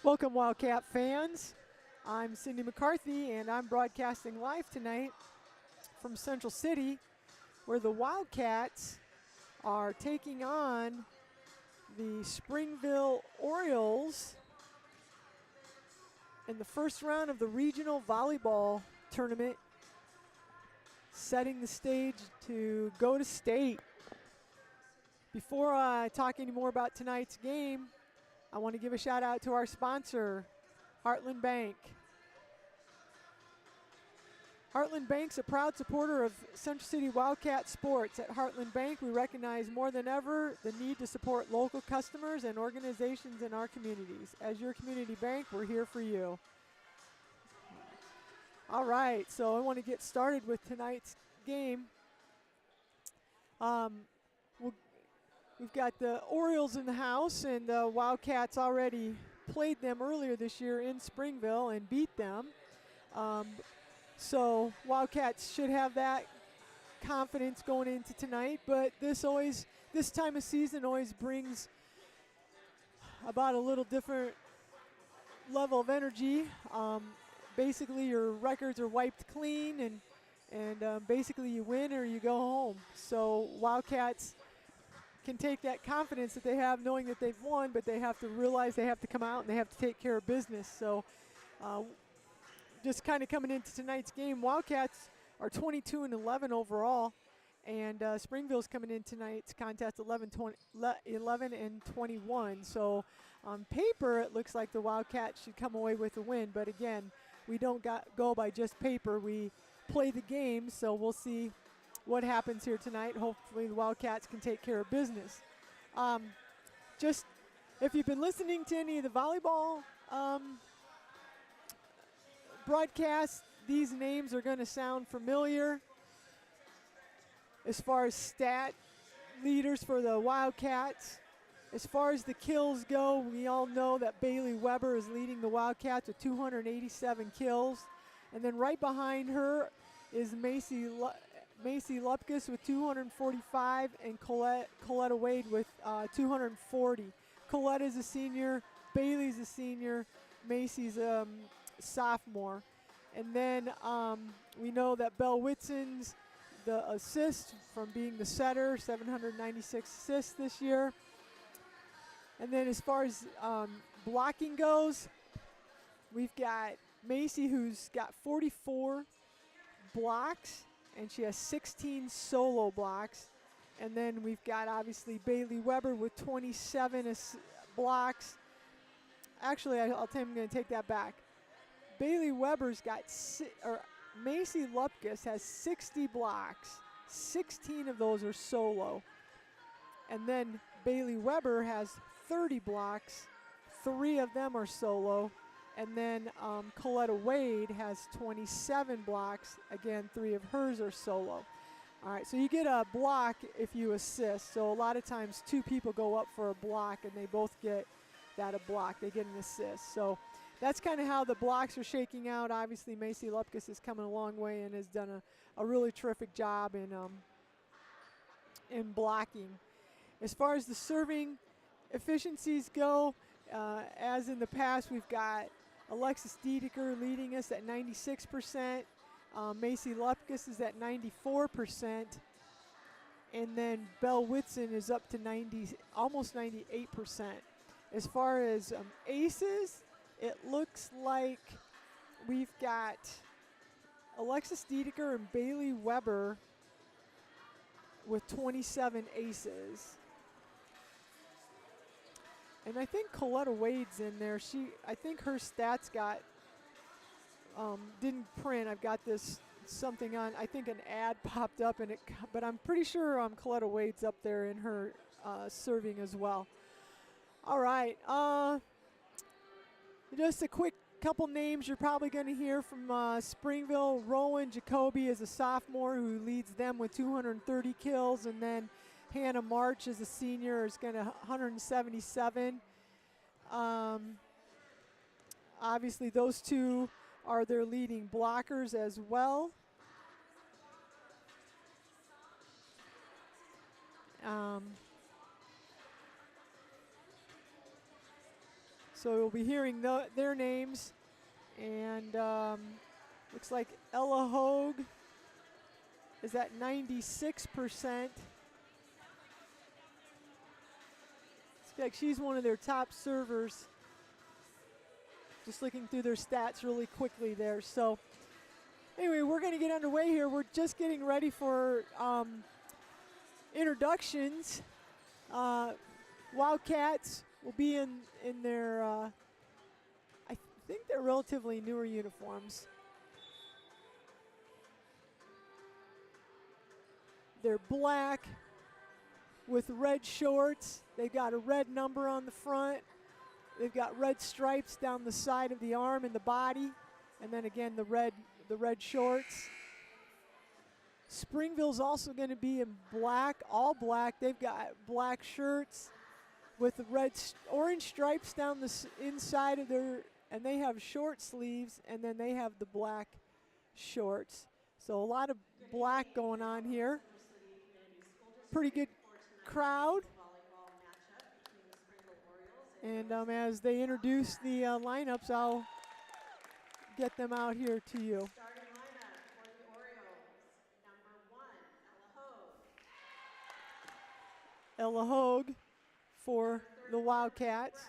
Welcome, Wildcat fans. I'm Cindy McCarthy, and I'm broadcasting live tonight from Central City, where the Wildcats are taking on the Springville Orioles in the first round of the regional volleyball tournament, setting the stage to go to state. Before I talk any more about tonight's game, I want to give a shout out to our sponsor, Heartland Bank. Heartland Bank's a proud supporter of Central City Wildcat sports. At Heartland Bank, we recognize more than ever the need to support local customers and organizations in our communities. As your community bank, we're here for you. All right, so I want to get started with tonight's game. We've got the Orioles in the house, and the Wildcats already played them earlier this year in Springville and beat them. So Wildcats should have that confidence going into tonight, but this time of season always brings about a little different level of energy. Basically, your records are wiped clean, and basically you win or you go home. So Wildcats can take that confidence that they have knowing that they've won, but they have to realize they have to come out and they have to take care of business. So just kind of coming into tonight's game, Wildcats are 22-11 overall, and Springville's coming in tonight's contest 11-21. So on paper, it looks like the Wildcats should come away with a win, but again, we don't go by just paper. We play the game, so we'll see what happens here tonight. Hopefully the Wildcats can take care of business. Just if you've been listening to any of the volleyball broadcasts, these names are going to sound familiar. As far as stat leaders for the Wildcats, as far as the kills go, we all know that Bailey Weber is leading the Wildcats with 287 kills. And then right behind her is Macy Lupkus with 245 and Coletta Wade with 240. Coletta's a senior, Bailey's a senior, Macy's a sophomore. And then we know that Belle Whitson's the assist from being the setter, 796 assists this year. And then as far as blocking goes, we've got Macy, who's got 44 blocks, and she has 16 solo blocks. And then we've got obviously Bailey Weber with 27 blocks. Actually, I'll tell you, I'm going to take that back. Bailey Weber's got, Macy Lupkus has 60 blocks. 16 of those are solo. And then Bailey Weber has 30 blocks. 3 of them are solo. And then Coletta Wade has 27 blocks. Again, 3 of hers are solo. All right, so you get a block if you assist. So a lot of times 2 people go up for a block, and they both get that a block. They get an assist. So that's kind of how the blocks are shaking out. Obviously, Macy Lupkus is coming a long way and has done a really terrific job in blocking. As far as the serving efficiencies go, as in the past, we've got Alexis Diedeker leading us at 96%. Macy Lupkus is at 94%. And then Belle Whitson is up to almost 98%. As far as aces, it looks like we've got Alexis Diedeker and Bailey Weber with 27 aces. And I think Coletta Wade's in there. I think her stats didn't print. I've got this something on. I think an ad popped up in it, but I'm pretty sure Coletta Wade's up there in her serving as well. All right. Just a quick couple names you're probably going to hear from Springville. Rowan Jacoby is a sophomore who leads them with 230 kills, and then Hannah March is a senior, is going to 177. Obviously, those 2 are their leading blockers as well. So we'll be hearing their names. And looks like Ella Hogue is at 96%. Looks like she's one of their top servers. Just looking through their stats really quickly there. So anyway, we're going to get underway here. We're just getting ready for introductions. Wildcats will be in their, I think they're relatively newer uniforms. They're black with red shorts. They've got a red number on the front. They've got red stripes down the side of the arm and the body. And then again, the red shorts. Springville's also going to be in black, all black. They've got black shirts with the orange stripes down the inside of their, and they have short sleeves, and then they have the black shorts. So a lot of black going on here. Pretty good crowd. And as they introduce the lineups, I'll get them out here to you. Starting lineup for the Orioles. Number 1, Ella Hogue for the Wildcats.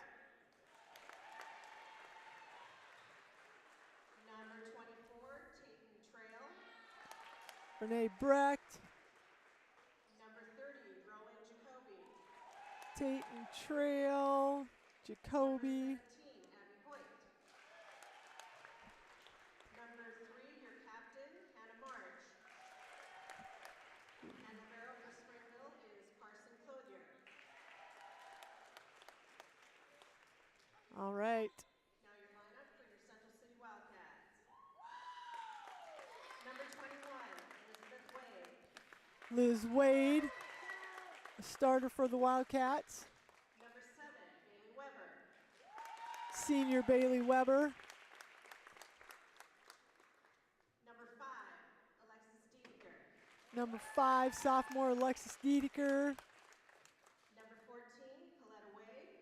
Number 24, Tayton Trail. Renee Brecht. Number 30, Rowan Jacoby. Tayton Trail, Jacoby. Number 17, Abby Hoyt. Number 3, your captain, Hannah March. And the barrel for Springville is Carson Clothier. All right. Now your lineup for your Central City Wildcats. Number 21, Elizabeth Wade. Liz Wade, a starter for the Wildcats. Number 7, Bailey Weber. Senior Bailey Weber. Number 5, Alexis Diedeker. Number 5, sophomore Alexis Diedeker. Number 14, Coletta Wade.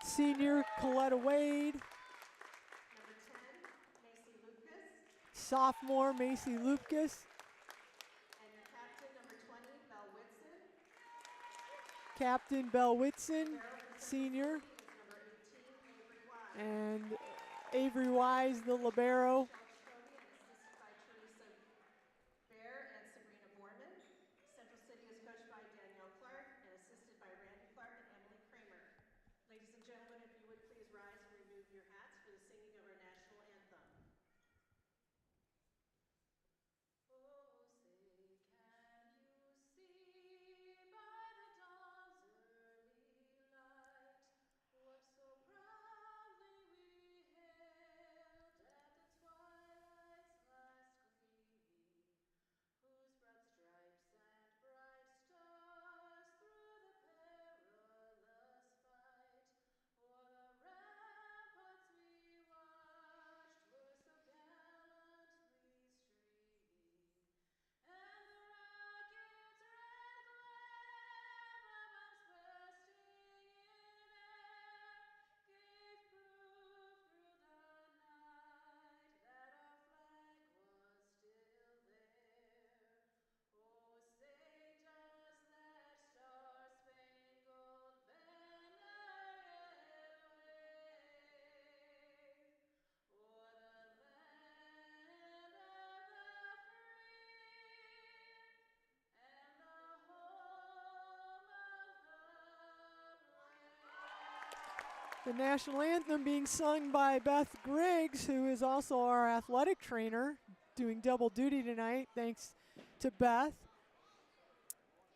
Senior Coletta Wade. Number 10, Macy Lucas. Sophomore Macy Lucas. And your captain, number 20, Belle Whitson. Captain Belle Whitson, senior. Is number 18, Avery Wise. And Avery Wise, the libero. Cody and assisted by Teresa Bear and Sabrina Borman. Central City is coached by Danielle Clark and assisted by Randy Clark and Emily Kramer. Ladies and gentlemen, if you would please rise and remove your hats for the singing of our national anthem. Oh, say, can you see by the dawn's early light what so proudly we hailed at the twilight's last gleaming, whose broad stripes and bright stars through the perilous fight o'er the ramparts we watched were so gallantly streaming, and the rocket's red glare, bombs bursting in air, gave proof through the night that our flag was still there. Oh, say, does that star-spangled banner yet wave o'er the land of the free and the home of the brave? The national anthem being sung by Beth Griggs, who is also our athletic trainer, doing double duty tonight, thanks to Beth.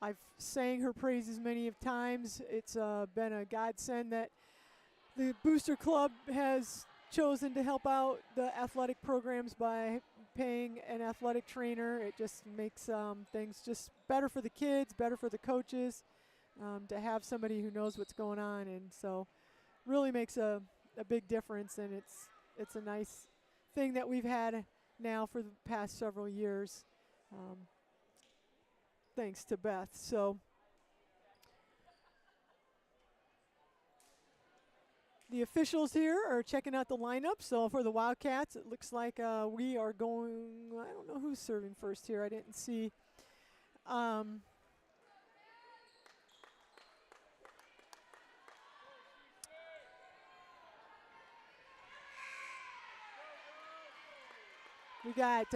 I've sang her praises many of times. It's been a godsend that the Booster Club has chosen to help out the athletic programs by paying an athletic trainer. It just makes things just better for the kids, better for the coaches, to have somebody who knows what's going on, and so really makes a big difference, and it's a nice thing that we've had now for the past several years, thanks to Beth. So The officials here are checking out the lineup. So for the Wildcats, it looks like we are going, I don't know who's serving first here. I didn't see. We got,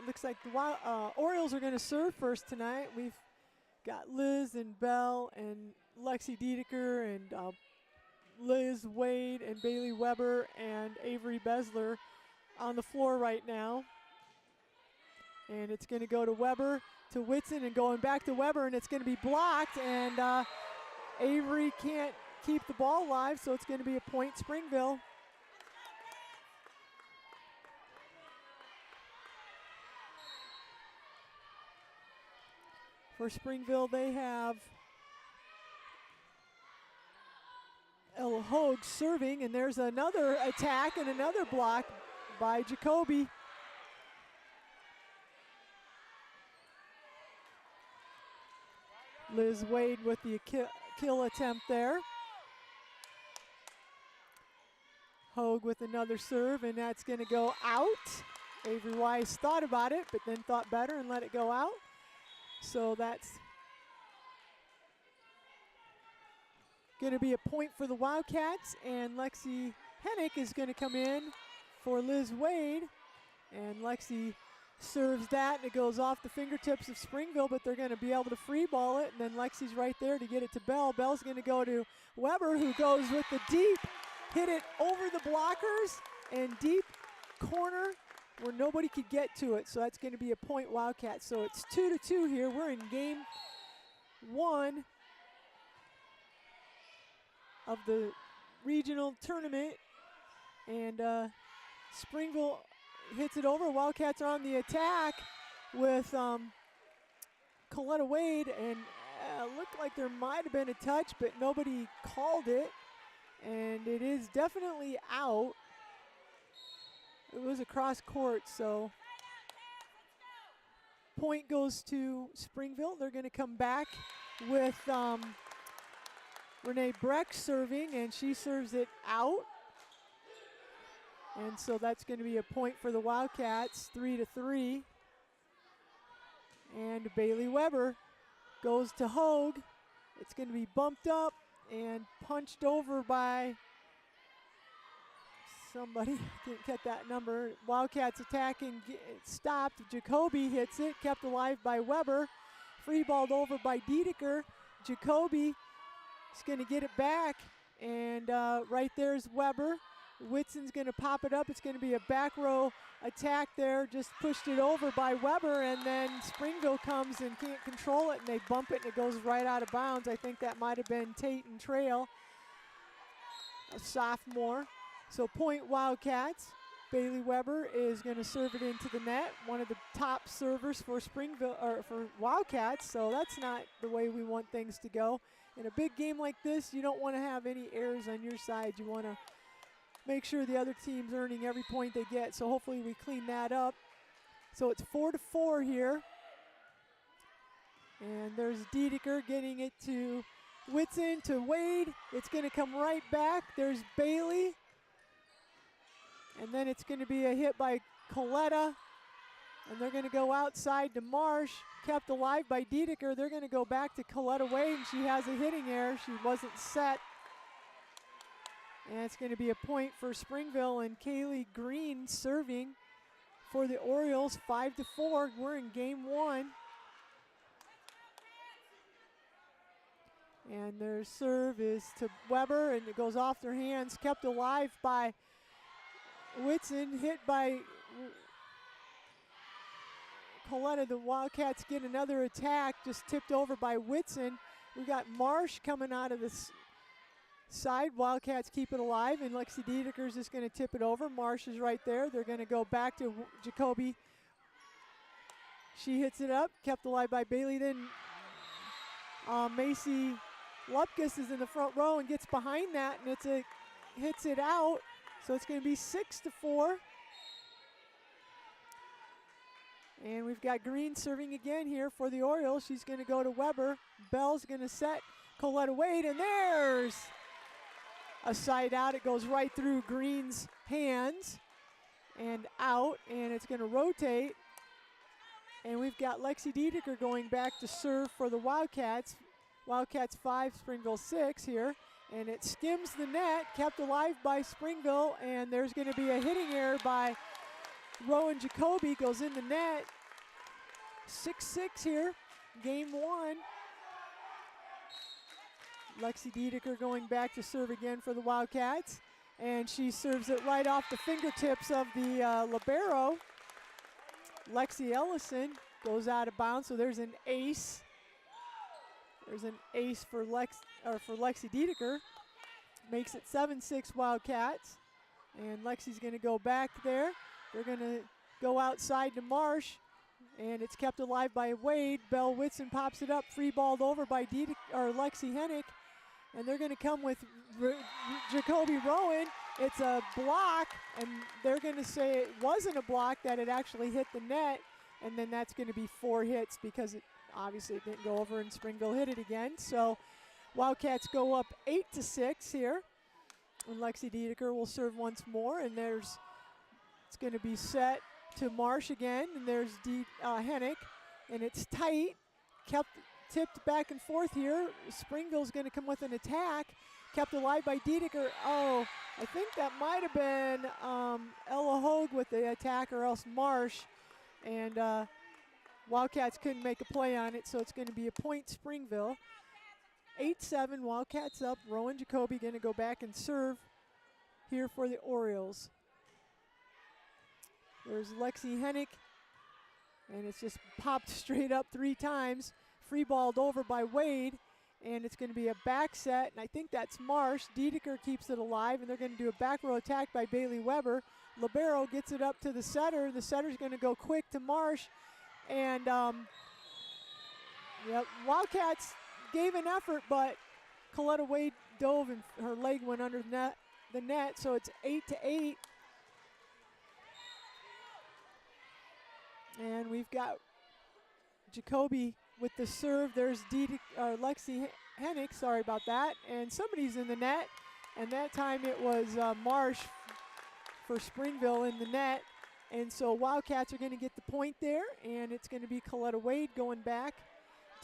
looks like the Orioles are going to serve first tonight. We've got Liz and Belle and Lexi Dedeker and Liz Wade and Bailey Weber and Avery Besler on the floor right now. And it's going to go to Weber, to Whitson, and going back to Weber, and it's going to be blocked, and Avery can't keep the ball alive, so it's going to be a point Springville. For Springville, they have Ella Hogue serving, and there's another attack and another block by Jacoby. Liz Wade with the kill attempt there. Hogue with another serve, and that's going to go out. Avery Weiss thought about it, but then thought better and let it go out. So that's going to be a point for the Wildcats, and Lexi Hennick is going to come in for Liz Wade, and Lexi serves that, and it goes off the fingertips of Springville, but they're going to be able to free ball it, and then Lexi's right there to get it to Bell. Bell's going to go to Weber, who goes with the deep, hit it over the blockers, and deep corner where nobody could get to it, so that's going to be a point Wildcat. So it's 2-2 here. We're in game one of the regional tournament, and Springville hits it over. Wildcats are on the attack with Coletta Wade, and looked like there might have been a touch, but nobody called it, and it is definitely out. It was across court, so point goes to Springville. They're going to come back with Renee Breck serving, and she serves it out. And so that's going to be a point for the Wildcats, 3-3. And Bailey Weber goes to Hogue. It's going to be bumped up and punched over by somebody. Didn't get that number. Wildcats attacking, stopped. Jacoby hits it, kept alive by Weber. Free balled over by Dedeker. Jacoby is going to get it back, and right there's Weber. Whitson's going to pop it up. It's going to be a back row attack there. Just pushed it over by Weber, and then Springville comes and can't control it, and they bump it, and it goes right out of bounds. I think that might have been Tate and Trail, a sophomore. So point Wildcats. Bailey Weber is going to serve it into the net, one of the top servers for Springville, or for Wildcats, so that's not the way we want things to go. In a big game like this, you don't want to have any errors on your side. You want to make sure the other team's earning every point they get, so hopefully we clean that up. So it's 4-4 here. And there's Dedeker getting it to Whitson, to Wade. It's going to come right back. There's Bailey. And then it's going to be a hit by Coletta. And they're going to go outside to Marsh. Kept alive by Dedeker. They're going to go back to Coletta Wade, and she has a hitting error. She wasn't set. And it's going to be a point for Springville, and Kaylee Green serving for the Orioles, 5-4. We're in game one. And their serve is to Weber, and it goes off their hands, kept alive by Whitson, hit by Coletta. The Wildcats get another attack, just tipped over by Whitson. We got Marsh coming out of this side. Wildcats keep it alive, and Lexi Dedeker is just going to tip it over. Marsh is right there. They're going to go back to Jacoby. She hits it up, kept alive by Bailey. Then Macy Lupkus is in the front row and gets behind that, and hits it out. So it's going to be 6-4. And we've got Green serving again here for the Orioles. She's going to go to Weber. Bell's going to set Coletta Wade, and there's a side out. It goes right through Green's hands and out, and it's going to rotate. And we've got Lexi Diedeker going back to serve for the Wildcats. Wildcats 5, Springville 6 here. And it skims the net, kept alive by Springville, and there's going to be a hitting error by Rowan Jacoby, goes in the net. 6-6 here, game 1. Lexi Diedeker going back to serve again for the Wildcats, and she serves it right off the fingertips of the libero. Lexi Ellison goes out of bounds, so there's an ace. There's an ace for Lexi Diedeker. Makes it 7-6 Wildcats. And Lexi's going to go back there. They're going to go outside to Marsh, and it's kept alive by Wade. Belle Whitson pops it up, free balled over by Lexi Hennick. And they're going to come with Jacoby Rowan. It's a block, and they're going to say it wasn't a block, that it actually hit the net. And then that's going to be 4 hits because it obviously didn't go over, and Springville hit it again. So Wildcats go up 8-6 here. And Lexi Diedeker will serve once more, and it's going to be set to Marsh again, and there's Hennick, and it's tight, tipped back and forth here. Springville's going to come with an attack, kept alive by Diedeker. Oh, I think that might have been Ella Hogue with the attack, or else Marsh, and Wildcats couldn't make a play on it, so it's going to be a point Springville. 8-7, Wildcats up. Rowan Jacoby going to go back and serve here for the Orioles. There's Lexi Hennick, and it's just popped straight up 3 times. Free balled over by Wade, and it's going to be a back set, and I think that's Marsh. Diedeker keeps it alive, and they're going to do a back row attack by Bailey Weber. Libero gets it up to the setter. The setter's going to go quick to Marsh, and Wildcats gave an effort, but Coletta Wade dove and her leg went under the net, so it's 8-8. And we've got Jacoby with the serve. There's Lexi Hennick, sorry about that, and somebody's in the net, and that time it was Marsh for Springville in the net. And so Wildcats are going to get the point there, and it's going to be Coletta Wade going back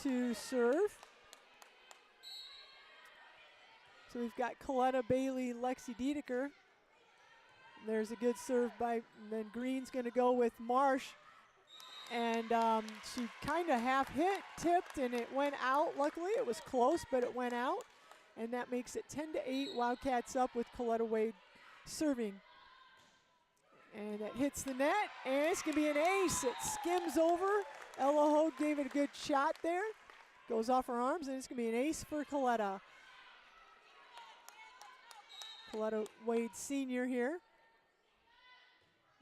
to serve. So we've got Coletta, Bailey, Lexi Diedeker. There's a good serve by, then Green's going to go with Marsh. And she kind of half hit, tipped, and it went out. Luckily, it was close, but it went out. And that makes it 10-8, Wildcats up with Coletta Wade serving. And it hits the net, and it's going to be an ace. It skims over. Ella Hogue gave it a good shot there. Goes off her arms, and it's going to be an ace for Coletta. Coletta Wade Sr. here.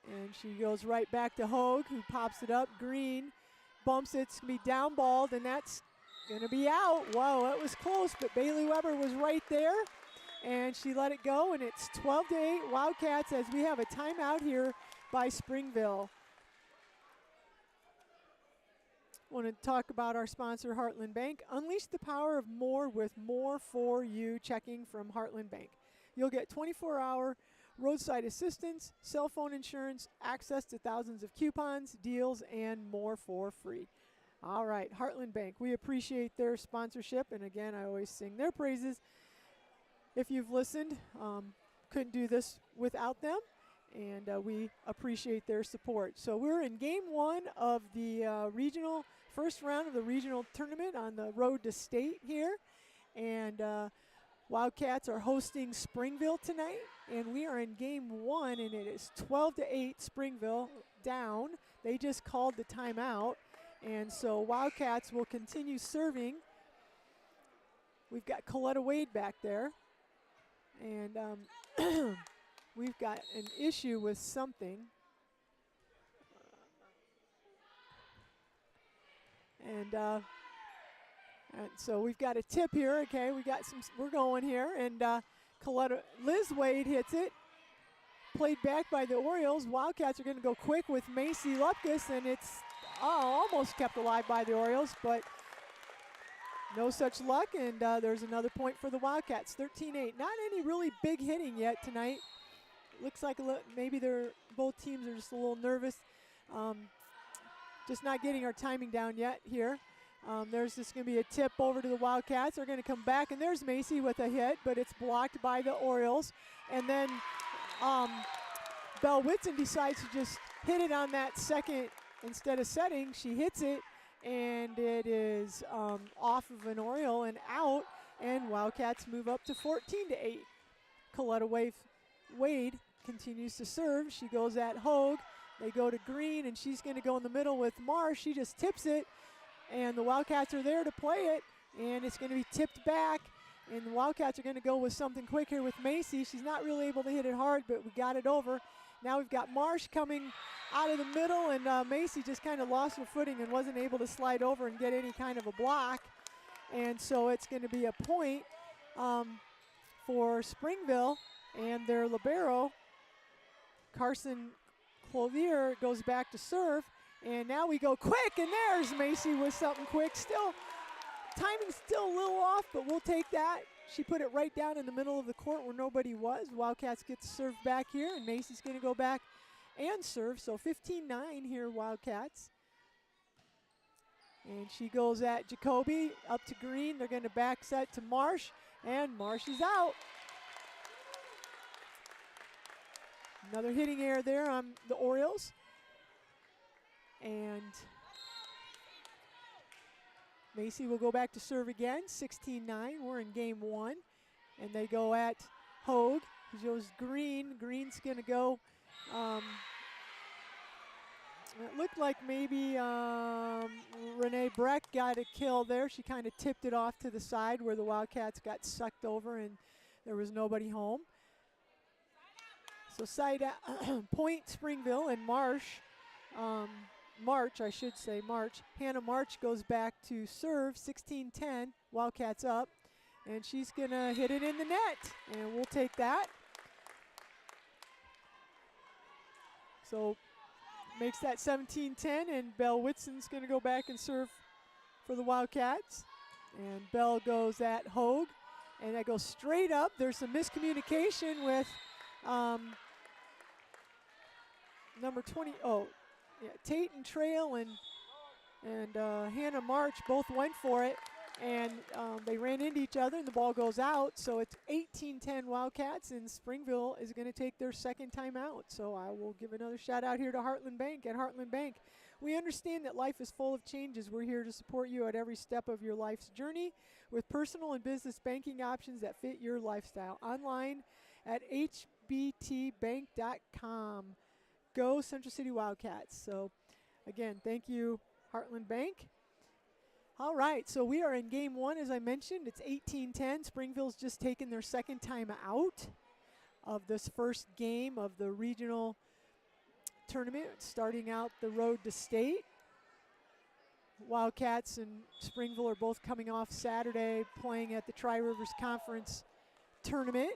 And she goes right back to Hogue, who pops it up. Green bumps it. It's going to be down balled, and that's going to be out. Wow, that was close, but Bailey Weber was right there, and she let it go, and it's 12-8 Wildcats as we have a timeout here by Springville. I want to talk about our sponsor, Heartland Bank. Unleash the power of more with More For You checking from Heartland Bank. You'll get 24-hour roadside assistance, cell phone insurance, access to thousands of coupons, deals, and more for free. All right, Heartland Bank, we appreciate their sponsorship, and again, I always sing their praises. If you've listened, couldn't do this without them, and we appreciate their support. So we're in game 1 of the first round of the regional tournament on the road to state here, and Wildcats are hosting Springville tonight, and we are in game 1, and it is 12-8 Springville down. They just called the timeout, and so Wildcats will continue serving. We've got Coletta Wade back there, and we've got an issue with something. And so we've got a tip here. Okay, we're going here, and Liz Wade hits it. Played back by the Orioles. Wildcats are going to go quick with Macy Lupkus, and it's almost kept alive by the Orioles, but no such luck, and there's another point for the Wildcats, 13-8. Not any really big hitting yet tonight. Looks like maybe both teams are just a little nervous. Just not getting our timing down yet here. There's just going to be a tip over to the Wildcats. They're going to come back, and there's Macy with a hit, but it's blocked by the Orioles. And then Belle Whitson decides to just hit it on that second instead of setting. She hits it, and it is off of an Oriole and out, and Wildcats move up to 14-8. Coletta Wade continues to serve. She goes at Hogue. They go to Green, and she's going to go in the middle with Marsh. She just tips it, and the Wildcats are there to play it, and it's going to be tipped back, and the Wildcats are going to go with something quick here with Macy. She's not really able to hit it hard, but we got it over. Now we've got Marsh coming out of the middle, and Macy just kind of lost her footing and wasn't able to slide over and get any kind of a block. And so it's going to be a point for Springville, and their libero, Carson Clovier, goes back to serve. And now we go quick, and there's Macy with something quick. Still, timing's still a little off, but we'll take that. She put it right down in the middle of the court where nobody was. Wildcats get to serve back here, and Macy's going to go back and serve. So 15-9 here, Wildcats. And she goes at Jacoby, up to Green. They're going to back set to Marsh, and Marsh is out. Another hitting error there on the Orioles. And Macy will go back to serve again, 16-9. We're in game one. And they go at Hogue. He goes Green. Green's going to go. It looked like maybe Renee Breck got a kill there. She kind of tipped it off to the side where the Wildcats got sucked over and there was nobody home. So side point Springville, and March, I should say, March. Hannah March goes back to serve, 16-10, Wildcats up, and she's going to hit it in the net, and we'll take that. So makes that 17-10, and Belle Whitson's going to go back and serve for the Wildcats. And Belle goes at Hogue, and that goes straight up. There's some miscommunication with number 20. Oh, yeah, Tate and Trail and Hannah March both went for it, and they ran into each other, and the ball goes out. So it's 18-10 Wildcats, and Springville is going to take their second time out. So I will give another shout out here to Heartland Bank. At Heartland Bank, we understand that life is full of changes. We're here to support you at every step of your life's journey with personal and business banking options that fit your lifestyle. Online at hbtbank.com. Go Central City Wildcats. So again, thank you, Heartland Bank. All right, so we are in game one, as I mentioned. It's 18-10. Springville's just taken their second time out of this first game of the regional tournament, starting out the road to state. Wildcats and Springville are both coming off Saturday playing at the Tri-Rivers Conference tournament.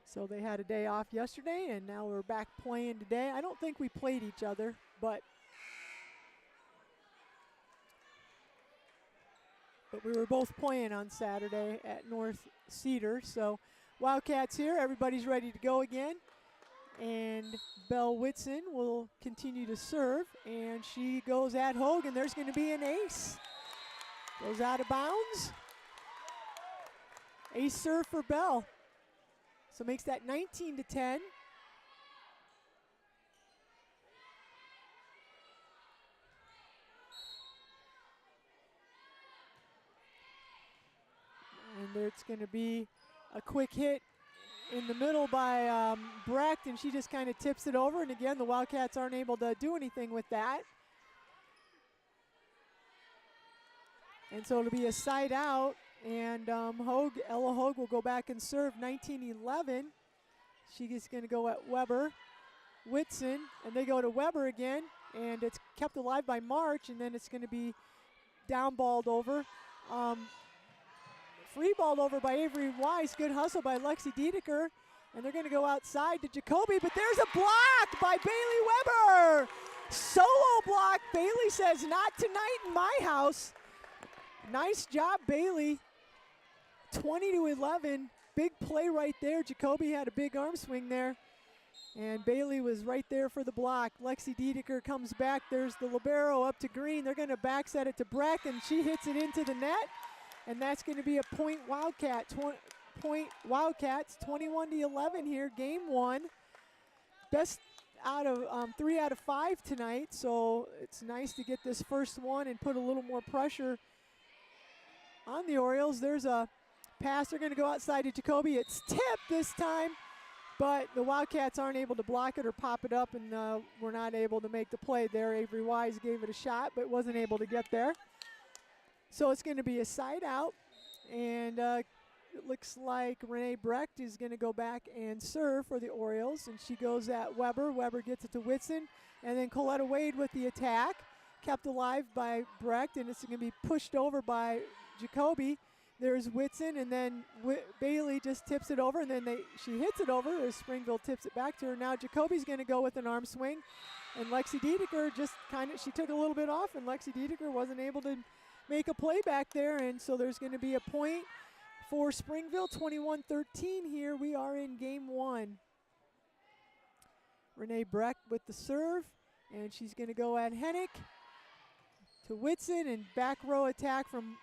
So they had a day off yesterday, and now we're back playing today. I don't think we played each other, but we were both playing on Saturday at North Cedar. So Wildcats here, everybody's ready to go again. And Belle Whitson will continue to serve, and she goes at Hogue, and there's going to be an ace. Goes out of bounds. Ace serve for Belle. So makes that 19-10. And there's going to be a quick hit in the middle by Brecht, and she just kind of tips it over. And again, the Wildcats aren't able to do anything with that. And so it'll be a side out. And Ella Hogue will go back and serve 19-11. She's going to go at Weber. Whitson, and they go to Weber again, and it's kept alive by March, and then it's going to be down-balled over. Free balled over by Avery Wise. Good hustle by Lexi Dedeker. And they're going to go outside to Jacoby, but there's a block by Bailey Weber. Solo block. Bailey says, not tonight in my house. Nice job, Bailey. 20-11. Big play right there. Jacoby had a big arm swing there. And Bailey was right there for the block. Lexi Dedeker comes back. There's the libero up to Green. They're going to back set it to Breck, and she hits it into the net. And that's going to be a point Wildcat. Point Wildcats, 21-11 here, game 1. Best out of 3 out of 5 tonight, so it's nice to get this first one and put a little more pressure on the Orioles. There's a pass. They're going to go outside to Jacoby. It's tipped this time, but the Wildcats aren't able to block it or pop it up, and were not able to make the play there. Avery Wise gave it a shot, but wasn't able to get there. So it's going to be a side out, and it looks like Renee Brecht is going to go back and serve for the Orioles, and she goes at Weber. Weber gets it to Whitson, and then Coletta Wade with the attack. Kept alive by Brecht, and it's going to be pushed over by Jacoby. There's Whitson, and then Bailey just tips it over, and then she hits it over as Springville tips it back to her. Now Jacoby's going to go with an arm swing, and Lexi Dedeker just she took a little bit off, and Lexi Dedeker wasn't able to make a play back there, and so there's going to be a point for Springville. 21-13 here. We are in game 1. Renee Breck with the serve, and she's going to go at Hennick to Whitson, and back row attack from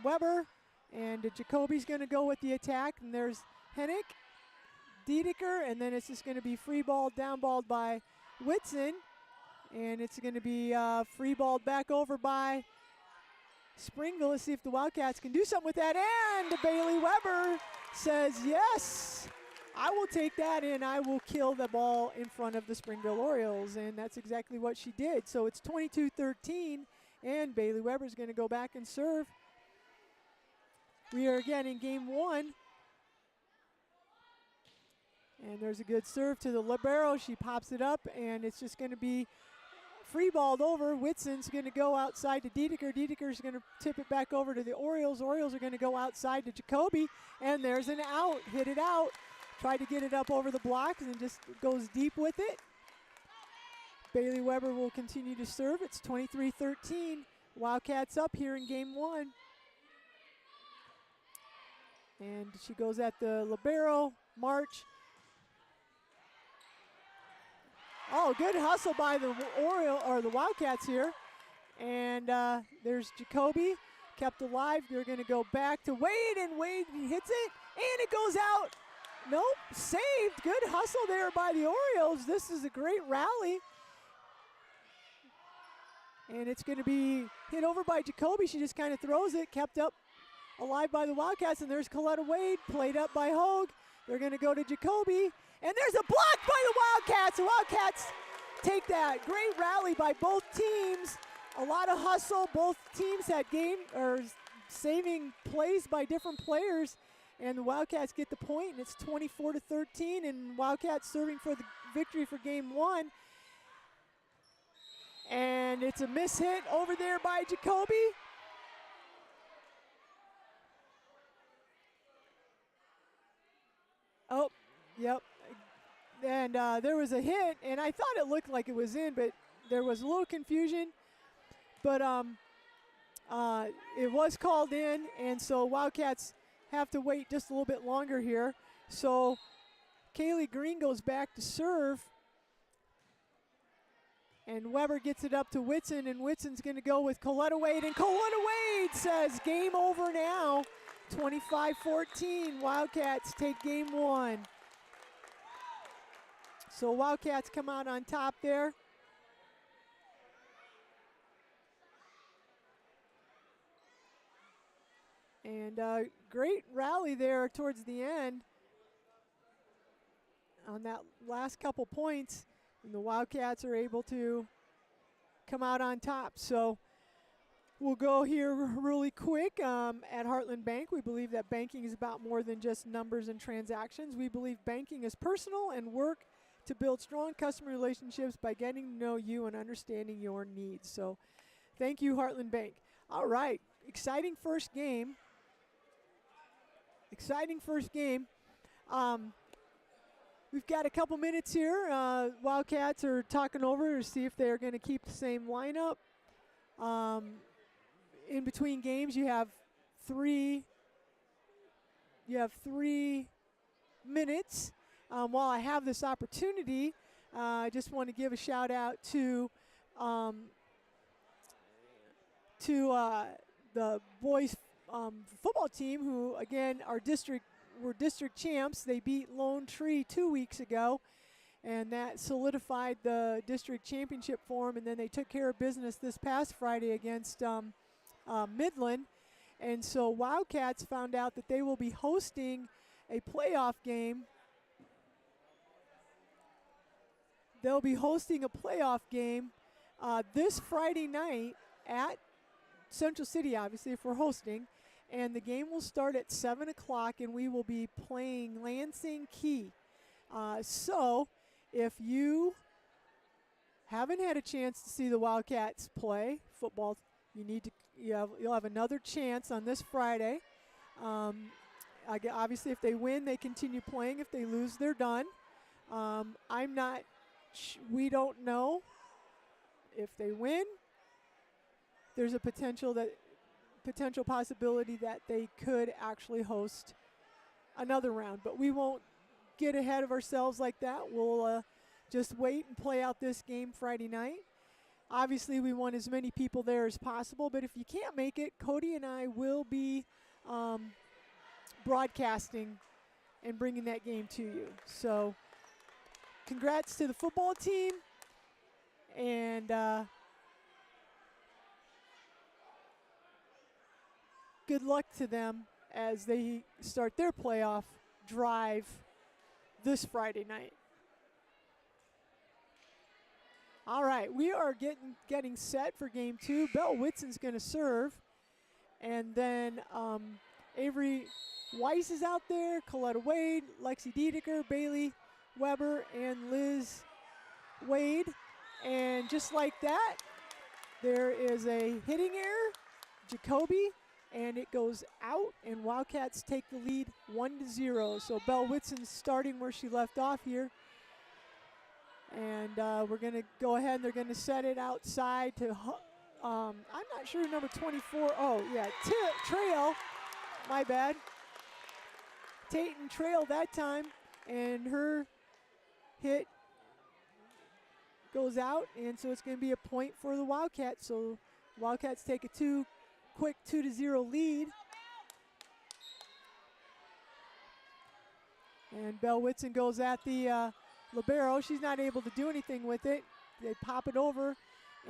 Weber, and Jacoby's going to go with the attack, and there's Hennick, Dedeker, and then it's just going to be free ball, down balled by Whitson, and it's going to be free balled back over by Springville. Let's see if the Wildcats can do something with that, and Bailey Weber says, yes, I will take that and I will kill the ball in front of the Springville Orioles, and that's exactly what she did. So it's 22-13, and Bailey Weber's going to go back and serve. We are again in game 1. And there's a good serve to the libero. She pops it up, and it's just going to be free balled over. Whitson's going to go outside to Dedeker. Dedeker's going to tip it back over to the Orioles. Orioles are going to go outside to Jacoby, and there's an out. Hit it out. Tried to get it up over the blocks and just goes deep with it. Bailey Weber will continue to serve. It's 23-13. Wildcats up here in game 1. And she goes at the libero, March. Oh, good hustle by the the Wildcats here. And there's Jacoby, kept alive. They're going to go back to Wade, and Wade hits it, and it goes out. Nope, saved. Good hustle there by the Orioles. This is a great rally. And it's going to be hit over by Jacoby. She just kind of throws it, kept up alive by the Wildcats, and there's Coletta Wade, played up by Hogue. They're going to go to Jacoby, and there's a block by the Wildcats. The Wildcats take that. Great rally by both teams. A lot of hustle. Both teams had saving plays by different players, and the Wildcats get the point, and it's 24-13, and Wildcats serving for the victory for game 1. And it's a miss hit over there by Jacoby. Oh, yep. And there was a hit, and I thought it looked like it was in, but there was a little confusion. But it was called in, and so Wildcats have to wait just a little bit longer here. So Kaylee Green goes back to serve, and Weber gets it up to Whitson, and Whitson's going to go with Coletta Wade, and Coletta Wade says game over now. 25-14, Wildcats take game 1. So Wildcats come out on top there. And great rally there towards the end on that last couple points. And the Wildcats are able to come out on top. So we'll go here really quick. At Heartland Bank, we believe that banking is about more than just numbers and transactions. We believe banking is personal and work to build strong customer relationships by getting to know you and understanding your needs. So thank you, Heartland Bank. All right, exciting first game. Exciting first game. We've got a couple minutes here. Wildcats are talking over to see if they're going to keep the same lineup. in between games, you have 3 minutes. While I have this opportunity, I just want to give a shout out to the boys football team, who again were district champs. They beat Lone Tree 2 weeks ago, and that solidified the district championship for them. And then they took care of business this past Friday against Midland. And so Wildcats found out that they will be hosting a playoff game. They'll be hosting a playoff game this Friday night at Central City, obviously, if we're hosting. And the game will start at 7 o'clock, and we will be playing Lansing Key. So if you haven't had a chance to see the Wildcats play football, you'll have another chance on this Friday. Obviously, if they win, they continue playing. If they lose, they're done. We don't know if they win. There's a potential possibility that they could actually host another round, but we won't get ahead of ourselves like that. We'll just wait and play out this game Friday night. Obviously, we want as many people there as possible, but if you can't make it, Cody and I will be broadcasting and bringing that game to you. So congrats to the football team, and good luck to them as they start their playoff drive this Friday night. All right, we are getting set for game 2. Belle Whitson's going to serve, and then Avery Weiss is out there, Coletta Wade, Lexi Diedeker, Bailey Weber, and Liz Wade. And just like that, there is a hitting error, Jacoby, and it goes out, and Wildcats take the lead 1-0. So Belle Whitson's starting where she left off here. And we're going to go ahead, and they're going to set it outside to, I'm not sure, number 24. Oh, yeah, Trail. My bad. Tayton Trail that time, and her hit goes out, and so it's going to be a point for the Wildcats. So Wildcats take a quick 2-0 lead. And Belle Whitson goes at the libero. She's not able to do anything with it. They pop it over,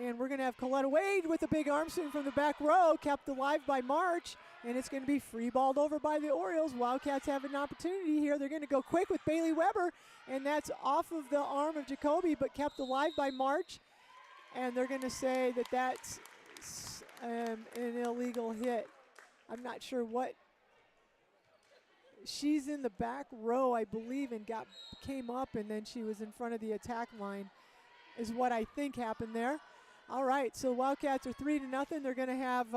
and we're going to have Coletta Wade with a big arm swing from the back row, kept alive by March, and it's going to be free balled over by the Orioles. Wildcats have an opportunity here. They're going to go quick with Bailey Weber, and that's off of the arm of Jacoby, but kept alive by March, and they're going to say that that's an illegal hit. I'm not sure what. She's in the back row, I believe, and came up, and then she was in front of the attack line, is what I think happened there. All right, so Wildcats are 3-0. They're going to have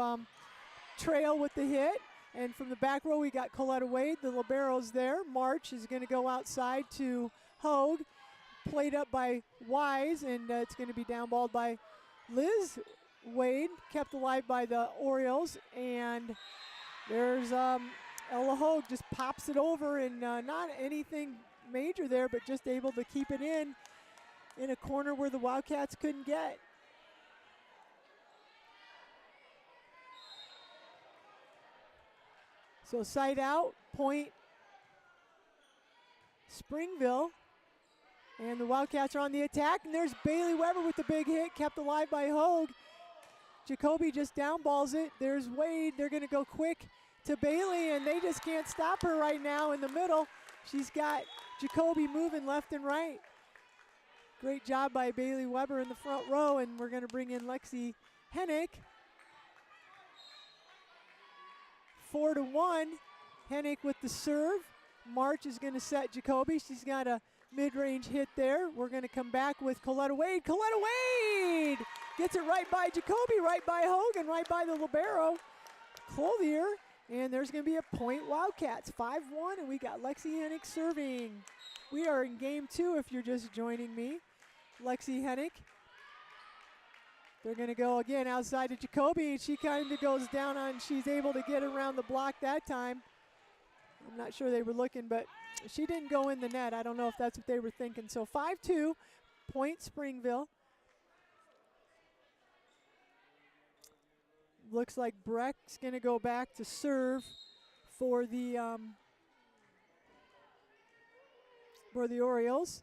Trail with the hit, and from the back row we got Coletta Wade. The libero's there. March is going to go outside to Hogue, played up by Wise, and it's going to be downballed by Liz Wade, kept alive by the Orioles, and there's Ella Hogue just pops it over, and not anything major there, but just able to keep it in a corner where the Wildcats couldn't get. So side out, point Springville, and the Wildcats are on the attack, and there's Bailey Weber with the big hit, kept alive by Hogue. Jacoby just downballs it. There's Wade. They're going to go quick to Bailey, and they just can't stop her right now in the middle. She's got Jacoby moving left and right. Great job by Bailey Weber in the front row, and we're going to bring in Lexi Hennick. 4-1. Hennick with the serve. March is going to set Jacoby. She's got a mid-range hit there. We're going to come back with Coletta Wade. Coletta Wade gets it right by Jacoby, right by Hogan, right by the libero, Clothier. And there's going to be a point Wildcats, 5-1, and we got Lexi Hennick serving. We are in game 2 if you're just joining me. Lexi Hennick They're going to go again outside to Jacoby, and she kind of goes down on, she's able to get around the block that time. I'm not sure they were looking, but she didn't go in the net. I don't know if that's what they were thinking. So 5-2, point Springville. Looks like Breck's going to go back to serve for the Orioles.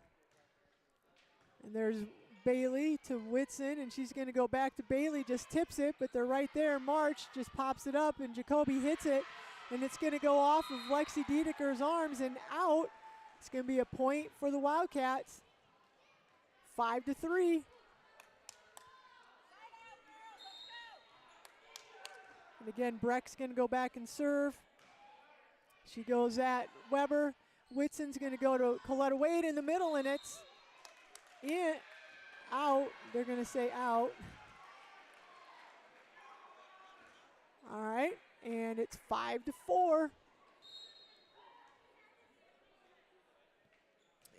And there's Bailey to Whitson, and she's going to go back to Bailey, just tips it, but they're right there. March just pops it up, and Jacoby hits it, and it's going to go off of Lexi Diedeker's arms and out. It's going to be a point for the Wildcats. 5-3. And again, Breck's going to go back and serve. She goes at Weber. Whitson's going to go to Coletta Wade in the middle, and it's in, out. They're going to say out. All right, and it's 5-4.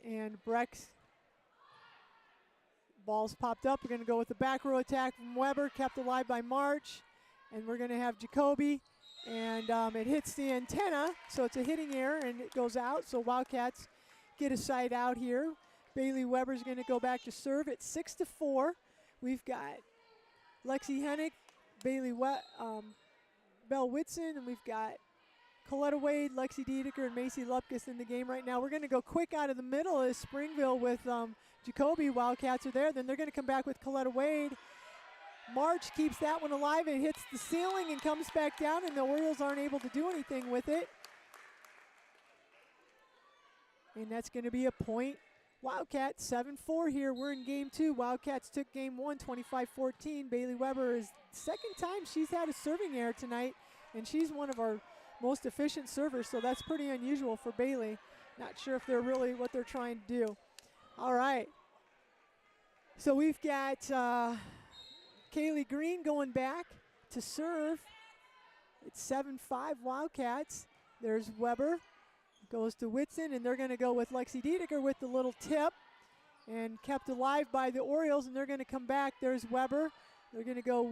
And Breck's ball's popped up. We're going to go with the back row attack from Weber, kept alive by March. And we're going to have Jacoby, and it hits the antenna, so it's a hitting error, and it goes out. So Wildcats get a side out here. Bailey Weber's going to go back to serve at 6-4. We've got Lexi Hennick, Belle Whitson, and we've got Coletta Wade, Lexi Diedeker, and Macy Lupkus in the game right now. We're going to go quick out of the middle as Springville with Jacoby. Wildcats are there. Then they're going to come back with Coletta Wade. March keeps that one alive. It hits the ceiling and comes back down, and the Orioles aren't able to do anything with it. And that's going to be a point. Wildcats 7-4 here. We're in game 2. Wildcats took game 1, 25-14. Bailey Weber is second time she's had a serving error tonight, and she's one of our most efficient servers, so that's pretty unusual for Bailey. Not sure if they're really what they're trying to do. All right. So we've got Kaylee Green going back to serve. It's 7-5 Wildcats. There's Weber. Goes to Whitson, and they're going to go with Lexi Diedeker with the little tip. And kept alive by the Orioles, and they're going to come back. There's Weber. They're going to go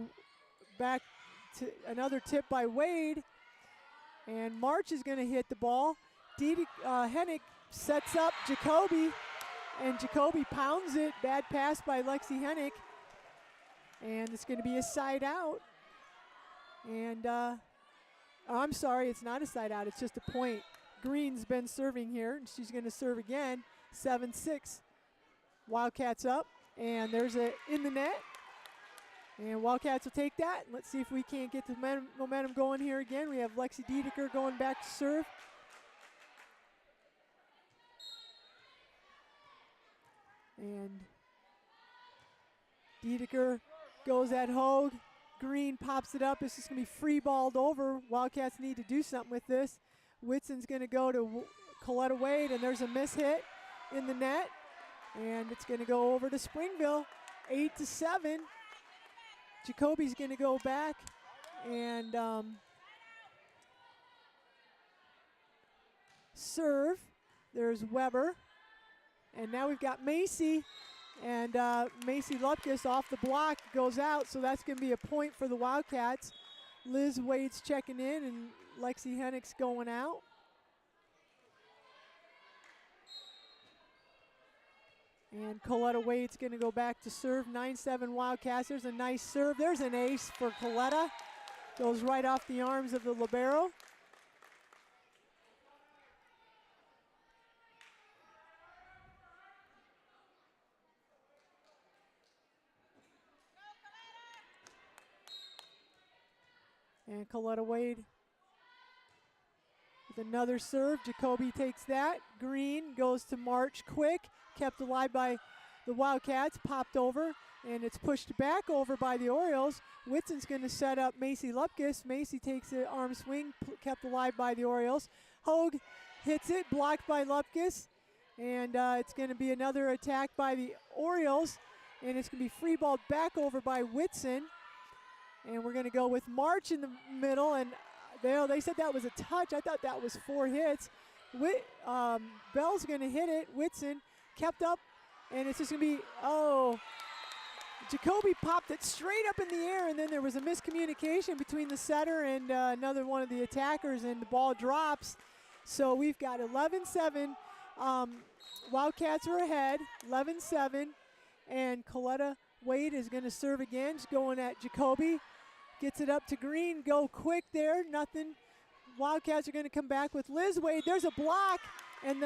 back to another tip by Wade. And March is going to hit the ball. Hennick sets up Jacoby, and Jacoby pounds it. Bad pass by Lexi Hennick. And it's going to be a side out. And I'm sorry, it's not a side out. It's just a point. Green's been serving here, and she's going to serve again. 7-6. Wildcats up, and there's a in the net. And Wildcats will take that. Let's see if we can't get the momentum going here again. We have Lexi Diedeker going back to serve. And Diedeker goes at Hogue. Green pops it up. This is going to be free balled over. Wildcats need to do something with this. Whitson's going to go to Coletta Wade, and there's a miss hit in the net. And it's going to go over to Springville, 8-7. Jacoby's going to go back and serve. There's Weber. And now we've got Macy. And Macy Lupkus off the block goes out, so that's going to be a point for the Wildcats. Liz Wade's checking in, and Lexi Hennick's going out. And Coletta Wade's going to go back to serve. 9-7 Wildcats. There's a nice serve. There's an ace for Coletta. Goes right off the arms of the libero. And Coletta Wade with another serve. Jacoby takes that. Green goes to March quick. Kept alive by the Wildcats. Popped over. And it's pushed back over by the Orioles. Whitson's going to set up Macy Lupkus. Macy takes an arm swing. Kept alive by the Orioles. Hogue hits it. Blocked by Lupkus. And it's going to be another attack by the Orioles. And it's going to be free balled back over by Whitson. And we're going to go with March in the middle, and they said that was a touch. I thought that was 4 hits. Bell's going to hit it. Whitson kept up, and it's just going to be, Jacoby popped it straight up in the air, and then there was a miscommunication between the setter and another one of the attackers, and the ball drops. So we've got 11-7. Wildcats are ahead, 11-7, and Coletta Wade is going to serve again. She's going at Jacoby. Gets it up to Green. Go quick there. Nothing. Wildcats are going to come back with Liz Wade. There's a block, and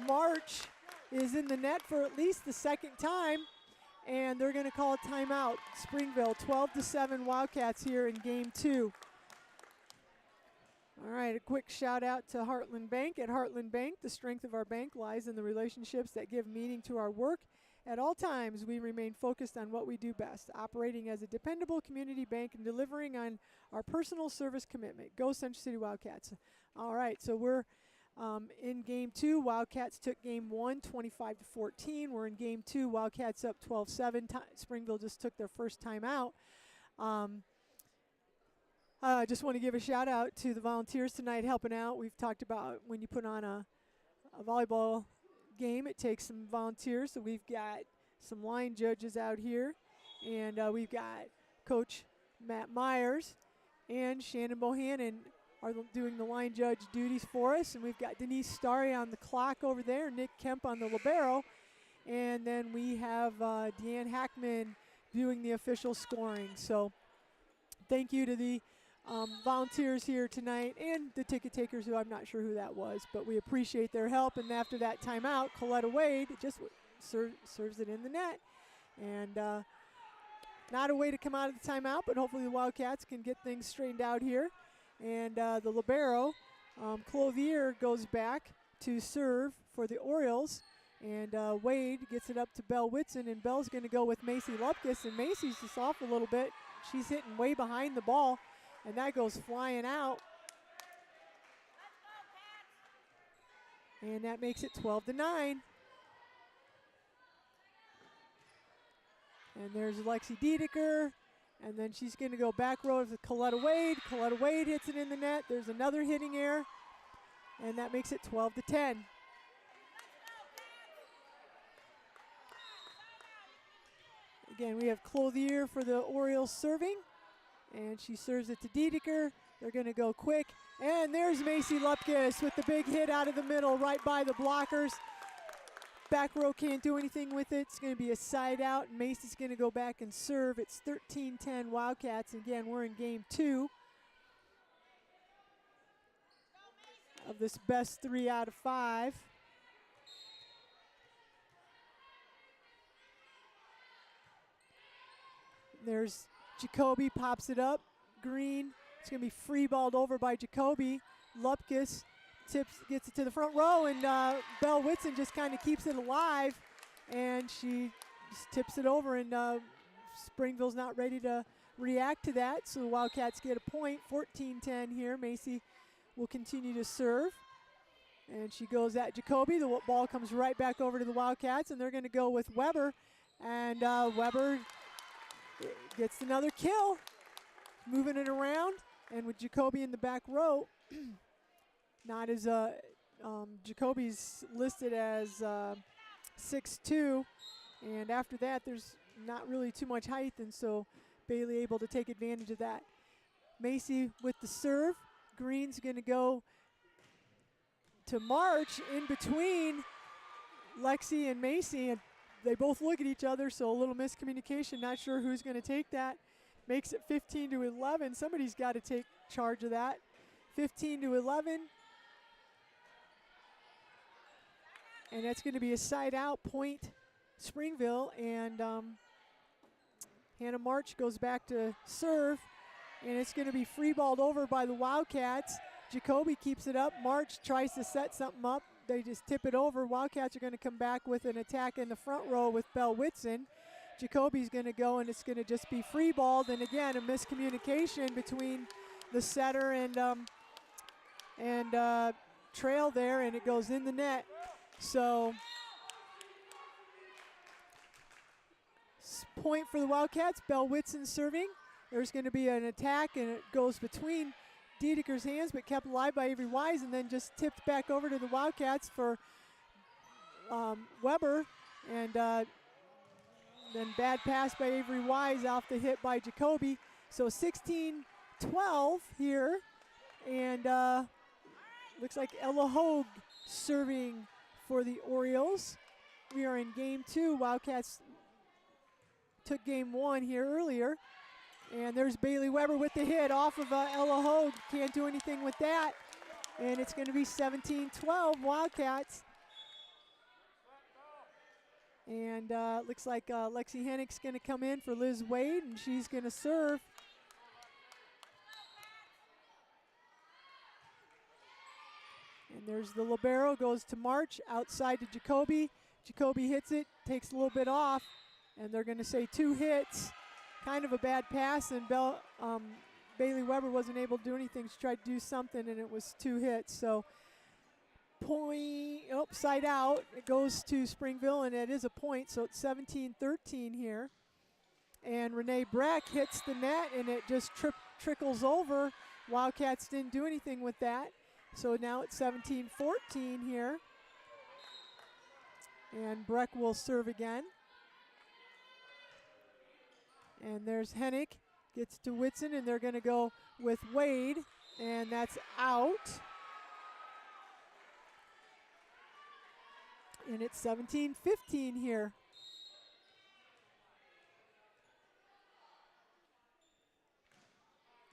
March is in the net for at least the second time, and they're going to call a timeout. Springville 12-7 Wildcats here in game 2. All right, a quick shout out to Heartland Bank. At Heartland Bank, the strength of our bank lies in the relationships that give meaning to our work. At all times, we remain focused on what we do best, operating as a dependable community bank and delivering on our personal service commitment. Go Central City Wildcats. All right, so we're in game 2. Wildcats took game 1, 25-14. We're in game 2. Wildcats up 12-7. Springville just took their first time out. I just want to give a shout out to the volunteers tonight helping out. We've talked about when you put on a volleyball game, it takes some volunteers. So we've got some line judges out here, and we've got Coach Matt Myers and Shannon Bohannon are doing the line judge duties for us, and we've got Denise Starry on the clock over there, Nick Kemp on the libero, and then we have Deanne Hackman doing the official scoring. So thank you to the volunteers here tonight and the ticket takers, who I'm not sure who that was, but we appreciate their help. And after that timeout, Coletta Wade just serves it in the net. And not a way to come out of the timeout, but hopefully the Wildcats can get things straightened out here. And the libero, Clothier, goes back to serve for the Orioles. And Wade gets it up to Belle Whitson, and Belle's going to go with Macy Lupkus, and Macy's just off a little bit. She's hitting way behind the ball, and that goes flying out. And that makes it 12-9. And there's Lexi Dedeker, and then she's going to go back row to Coletta Wade. Coletta Wade hits it in the net. There's another hitting error, and that makes it 12-10. Again, we have Clothier for the Orioles serving, and she serves it to Dedeker. They're going to go quick, and there's Macy Lupkus with the big hit out of the middle right by the blockers. Back row can't do anything with it. It's going to be a side out, and Macy's going to go back and serve. It's 13-10 Wildcats. Again, we're in game 2 of this best 3 out of 5. There's Jacoby, pops it up. Green, it's going to be free balled over by Jacoby. Lupkus gets it to the front row, and Belle Whitson just kind of keeps it alive, and she just tips it over, and Springville's not ready to react to that, so the Wildcats get a point. 14-10 here. Macy will continue to serve, and she goes at Jacoby. The ball comes right back over to the Wildcats, and they're going to go with Weber, and Weber gets another kill, moving it around, and with Jacoby in the back row, not as Jacoby's listed as 6'2", and after that there's not really too much height, and so Bailey able to take advantage of that. Macy with the serve. Green's going to go to March in between Lexi and Macy, and they both look at each other, so a little miscommunication. Not sure who's going to take that. Makes it 15-11. Somebody's got to take charge of that. 15-11. And that's going to be a side out, point Springville. And Hannah March goes back to serve. And it's going to be free balled over by the Wildcats. Jacoby keeps it up. March tries to set something up. They just tip it over. Wildcats are going to come back with an attack in the front row with Belle Whitson. Jacoby's going to go, and it's going to just be free balled. And again, a miscommunication between the setter and Trail there, and it goes in the net. So point for the Wildcats. Belle Whitson serving. There's going to be an attack, and it goes between Dedeker's hands, but kept alive by Avery Wise, and then just tipped back over to the Wildcats for Weber. And Then bad pass by Avery Wise off the hit by Jacoby. So 16-12 here. And looks like Ella Hogue serving for the Orioles. We are in game 2. Wildcats took game 1 here earlier. And there's Bailey Weber with the hit off of Ella Hogue. Can't do anything with that. And it's going to be 17-12 Wildcats. And looks like Lexi Hennick's going to come in for Liz Wade, and she's going to serve. And there's the libero, goes to March, outside to Jacoby. Jacoby hits it, takes a little bit off, and they're going to say 2 hits. Kind of a bad pass, and Bailey Weber wasn't able to do anything. She tried to do something, and it was 2 hits. So point, side out. It goes to Springville, and it is a point, so it's 17-13 here. And Renee Breck hits the net, and it just trickles over. Wildcats didn't do anything with that. So now it's 17-14 here. And Breck will serve again. And there's Hennick, gets to Whitson, and they're going to go with Wade, and that's out. And it's 17-15 here.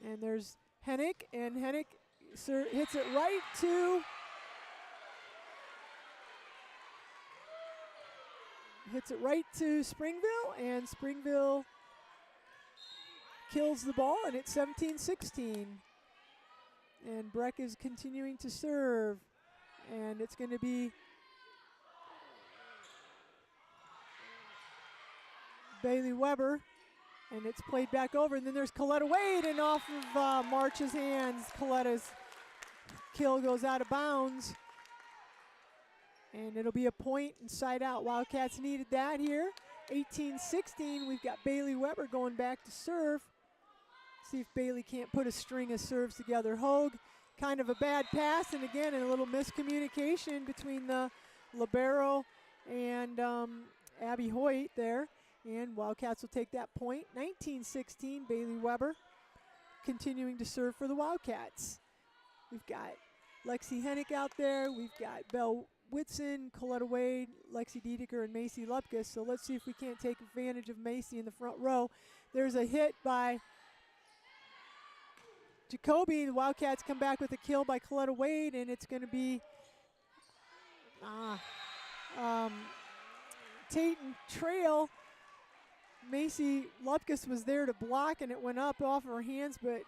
And there's Hennick, and Hennick hits it right to Springville, and Springville kills the ball, and it's 17-16. And Breck is continuing to serve, and it's going to be Bailey Weber, and it's played back over, and then there's Coletta Wade, and off of March's hands, Coletta's kill goes out of bounds, and it'll be a point and side out. Wildcats needed that here. 18-16, we've got Bailey Weber going back to serve. See if Bailey can't put a string of serves together. Hogue, kind of a bad pass, and again, a little miscommunication between the libero and Abby Hoyt there. And Wildcats will take that point. 19-16, Bailey Weber continuing to serve for the Wildcats. We've got Lexi Hennick out there. We've got Belle Whitson, Coletta Wade, Lexi Diedeker, and Macy Lupkus. So let's see if we can't take advantage of Macy in the front row. There's a hit by Jacoby. The Wildcats come back with a kill by Coletta Wade, and it's going to be Tate and Trail. Macy Lupkus was there to block, and it went up off her hands, but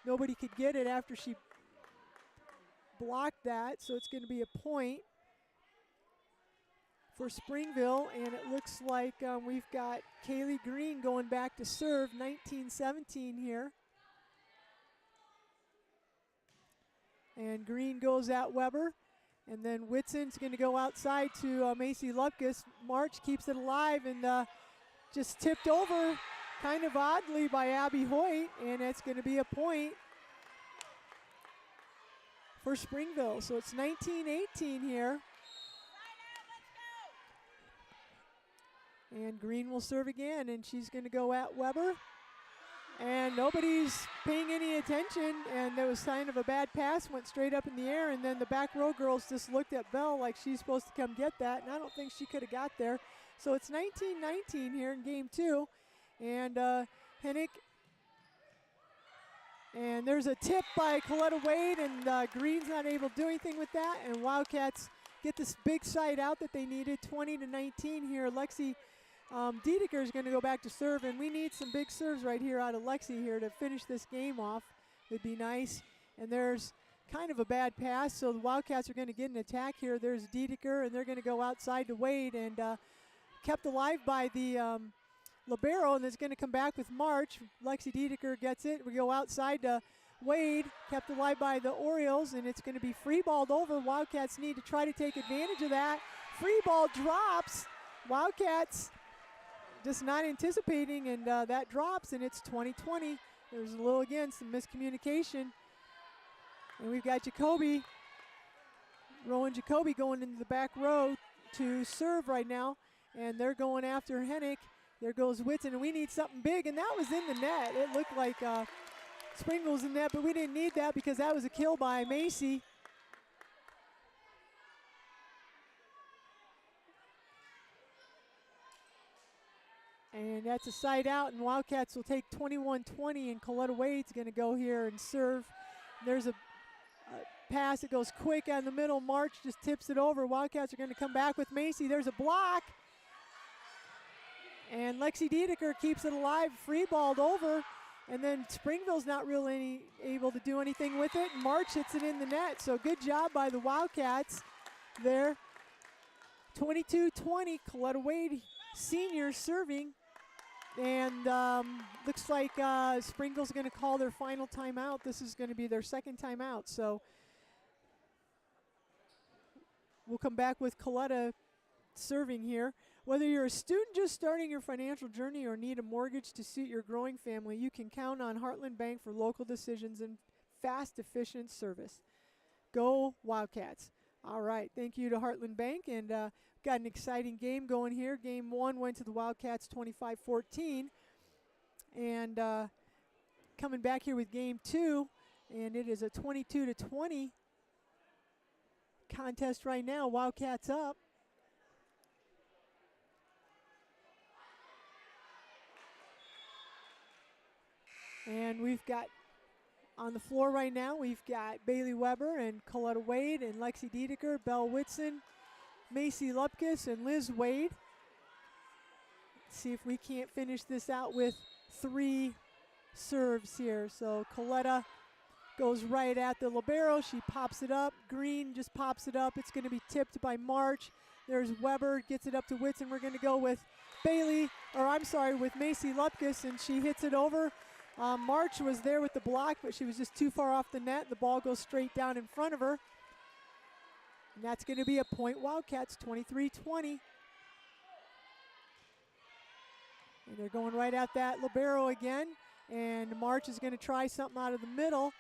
nobody could get it after she blocked that. So it's going to be a point for Springville, and it looks like we've got Kaylee Green going back to serve. 19-17 here. And Green goes at Weber, and then Whitson's going to go outside to Macy Lupkus. March keeps it alive, and just tipped over kind of oddly by Abby Hoyt, and it's going to be a point for Springville. So it's 19-18 here. And Green will serve again, and she's going to go at Weber. And nobody's paying any attention, and there was kind of a bad pass, went straight up in the air, and then the back row girls just looked at Belle like she's supposed to come get that, and I don't think she could have got there. So it's 19-19 here in game 2. And Hennick. And there's a tip by Coletta Wade, and Green's not able to do anything with that. And Wildcats get this big side out that they needed, 20-19 here. Lexi Diedeker is going to go back to serve, and we need some big serves right here out of Lexi here to finish this game off. Would be nice. And there's kind of a bad pass, so the Wildcats are going to get an attack here. There's Diedeker, and they're going to go outside to Wade, and kept alive by the libero, and it's going to come back with March. Lexi Diedeker gets it. We go outside to Wade, kept alive by the Orioles, and it's going to be free balled over. Wildcats need to try to take advantage of that. Free ball drops. Wildcats just not anticipating, and that drops, and it's 20-20. There's a little, again, some miscommunication. And we've got Jacoby, Rowan Jacoby going into the back row to serve right now. And they're going after Hennick, There goes Whitson, and we need something big, and that was in the net. It looked like Springville was in net, but we didn't need that because that was a kill by Macy. And that's a side out, and Wildcats will take 21-20, and Coletta Wade's going to go here and serve. There's a pass that goes quick on the middle. March just tips it over. Wildcats are going to come back with Macy. There's a block. And Lexi Dedeker keeps it alive, free-balled over. And then Springville's not really able to do anything with it. March hits it in the net, so good job by the Wildcats there. 22-20, Coletta Wade senior serving. And looks like Springville's going to call their final timeout. This is going to be their second timeout. So we'll come back with Coletta serving here. Whether you're a student just starting your financial journey or need a mortgage to suit your growing family, you can count on Heartland Bank for local decisions and fast, efficient service. Go Wildcats. All right, thank you to Heartland Bank, and got an exciting game going here. Game one went to the Wildcats 25-14, and coming back here with game two, and it is a 22-20 contest right now. Wildcats up. And we've got on the floor right now, we've got Bailey Weber and Coletta Wade and Lexi Dedeker, Belle Whitson, Macy Lupkus, and Liz Wade. Let's see if we can't finish this out with 3 serves here. So Coletta goes right at the libero. She pops it up. Green just pops it up. It's going to be tipped by March. There's Weber, gets it up to Whitson. We're going to go with with Macy Lupkus, and she hits it over. March was there with the block, but she was just too far off the net. The ball goes straight down in front of her. And that's going to be a point Wildcats, 23-20. And they're going right at that libero again. And March is going to try something out of the middle.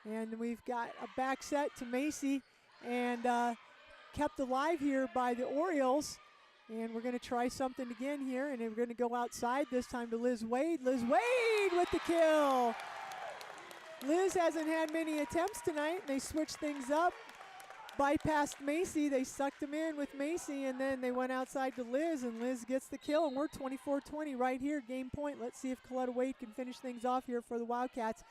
And we've got a back set to Macy, and kept alive here by the Orioles. And we're going to try something again here, and we're going to go outside this time to Liz Wade. Liz Wade with the kill. Liz hasn't had many attempts tonight, and they switched things up. Bypassed Macy. They sucked him in with Macy, and then they went outside to Liz, and Liz gets the kill, and we're 24-20 right here, game point. Let's see if Coletta Wade can finish things off here for the Wildcats.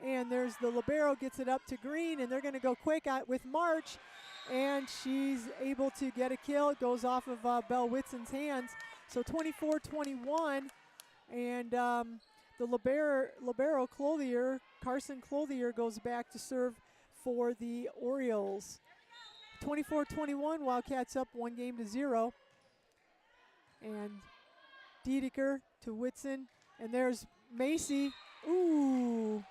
And there's the libero, gets it up to Green, and they're going to go quick with March. And she's able to get a kill. It goes off of Belle Whitson's hands. So 24-21, and the libero Clothier, Carson Clothier, goes back to serve for the Orioles. 24-21, Wildcats up 1-0. And Dedeker to Whitson, and there's Macy. Ooh.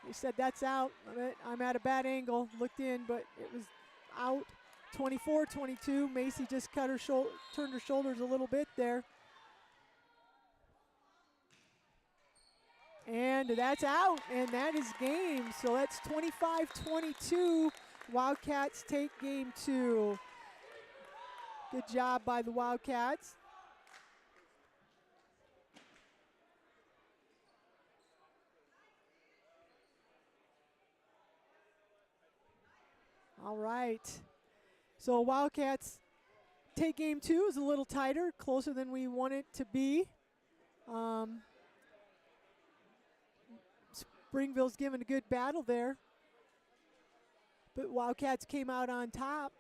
They said that's out. I'm at a bad angle. Looked in, but it was out. 24-22. Macy just turned her shoulders a little bit there. And that's out, and that is game. So that's 25-22. Wildcats take game 2. Good job by the Wildcats. All right. So Wildcats take game 2. Is a little tighter, closer than we want it to be. Springville's given a good battle there, but Wildcats came out on top,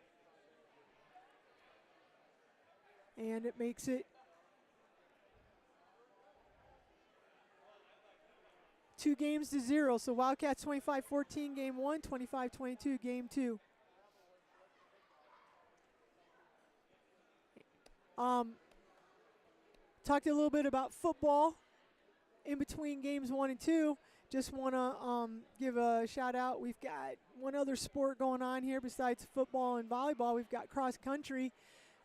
and it makes it 2-0. So Wildcats 25-14 game 1, 25-22 game 2. Talked a little bit about football in between games 1 and 2. Just want to give a shout out. We've got one other sport going on here besides football and volleyball. We've got cross country.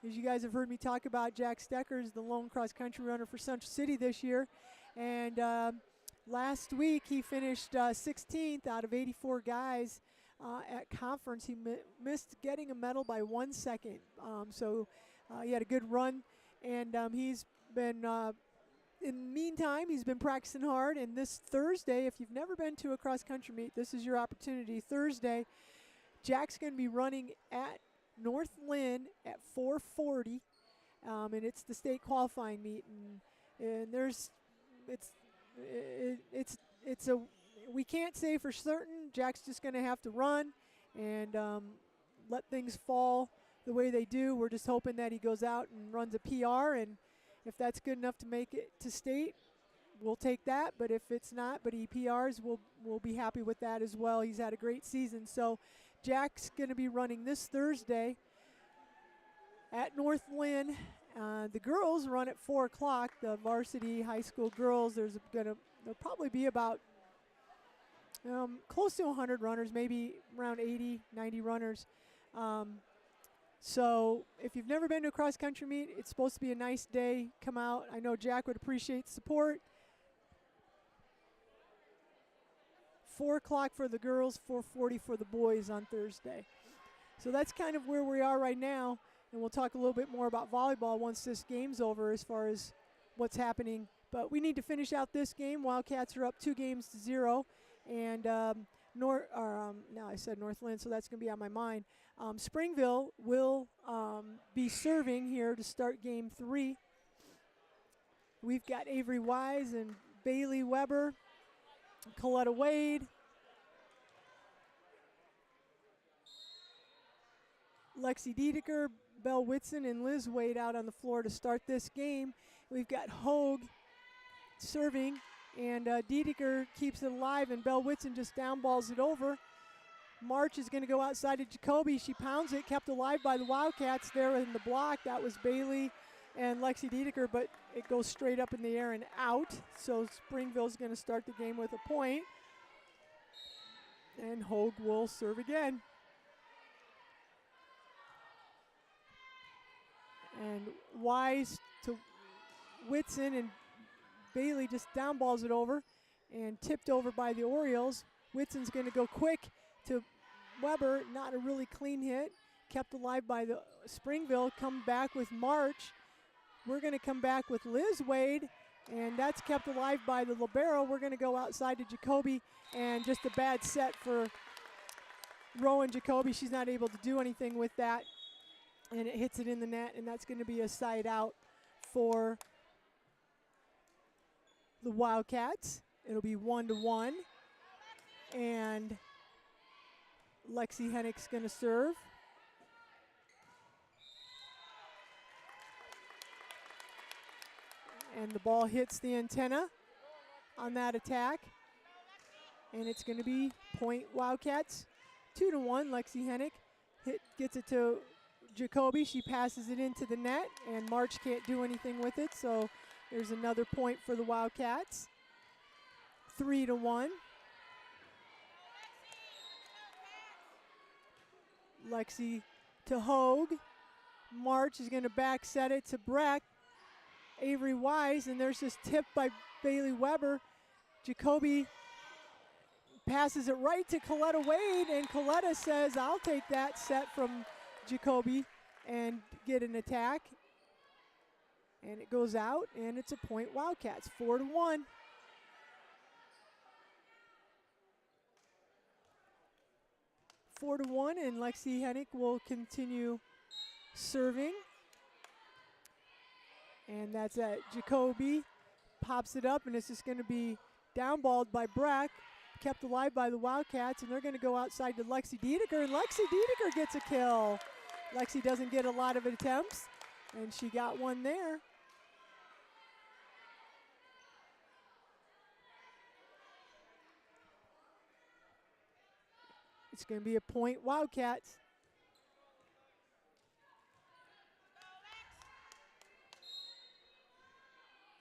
As you guys have heard me talk about, Jack Steckers, the lone cross country runner for Central City this year. And last week he finished 16th out of 84 guys at conference. He missed getting a medal by 1 second. So he had a good run, and he's been in the meantime, he's been practicing hard, and this Thursday, if you've never been to a cross-country meet, this is your opportunity. Thursday, Jack's going to be running at North Lynn at 4:40, and it's the state qualifying meet, and we can't say for certain. Jack's just going to have to run and let things fall the way they do. We're just hoping that he goes out and runs a PR, and if that's good enough to make it to state, we'll take that. But if it's not, but he PRs, we'll be happy with that as well. He's had a great season. So Jack's going to be running this Thursday at North Lynn. The girls run at 4 o'clock. The varsity high school girls, there'll probably be about close to 100 runners, maybe around 80, 90 runners. So if you've never been to a cross-country meet, it's supposed to be a nice day. Come out. I know Jack would appreciate the support. 4 o'clock for the girls, 4:40 for the boys on Thursday. So that's kind of where we are right now, and we'll talk a little bit more about volleyball once this game's over as far as what's happening. But we need to finish out this game. Wildcats are up 2-0, and now I said North Lynn, so that's going to be on my mind. Springville will be serving here to start game 3. We've got Avery Wise and Bailey Weber, Coletta Wade, Lexi Diedeker, Belle Whitson, and Liz Wade out on the floor to start this game. We've got Hogue serving, and Diedeker keeps it alive, and Belle Whitson just downballs it over. March is going to go outside to Jacoby. She pounds it, kept alive by the Wildcats there in the block. That was Bailey and Lexi Diedeker, but it goes straight up in the air and out. So Springville's going to start the game with a point. And Hogue will serve again. And Wise to Whitson, and Bailey just downballs it over and tipped over by the Orioles. Whitson's going to go quick to Weber, not a really clean hit, kept alive by the Springville. Come back with March. We're going to come back with Liz Wade, and that's kept alive by the libero. We're going to go outside to Jacoby, and just a bad set for Rowan Jacoby. She's not able to do anything with that, and it hits it in the net, and that's going to be a side out for the Wildcats. It'll be 1-1, and Lexi Hennick's going to serve. And the ball hits the antenna on that attack. And it's going to be point Wildcats, 2-1. Lexi Hennick gets it to Jacoby. She passes it into the net, and March can't do anything with it. So there's another point for the Wildcats, 3-1. Lexi to Hogue. March is going to back set it to Breck. Avery Wise, and there's this tip by Bailey Weber. Jacoby passes it right to Coletta Wade, and Coletta says, I'll take that set from Jacoby and get an attack. And it goes out, and it's a point Wildcats, 4-1. And Lexi Hennick will continue serving. And that's at Jacoby. Pops it up, and it's just going to be downballed by Breck. Kept alive by the Wildcats, and they're going to go outside to Lexi Diedeker, and Lexi Diedeker gets a kill. Lexi doesn't get a lot of attempts, and she got one there. It's going to be a point Wildcats.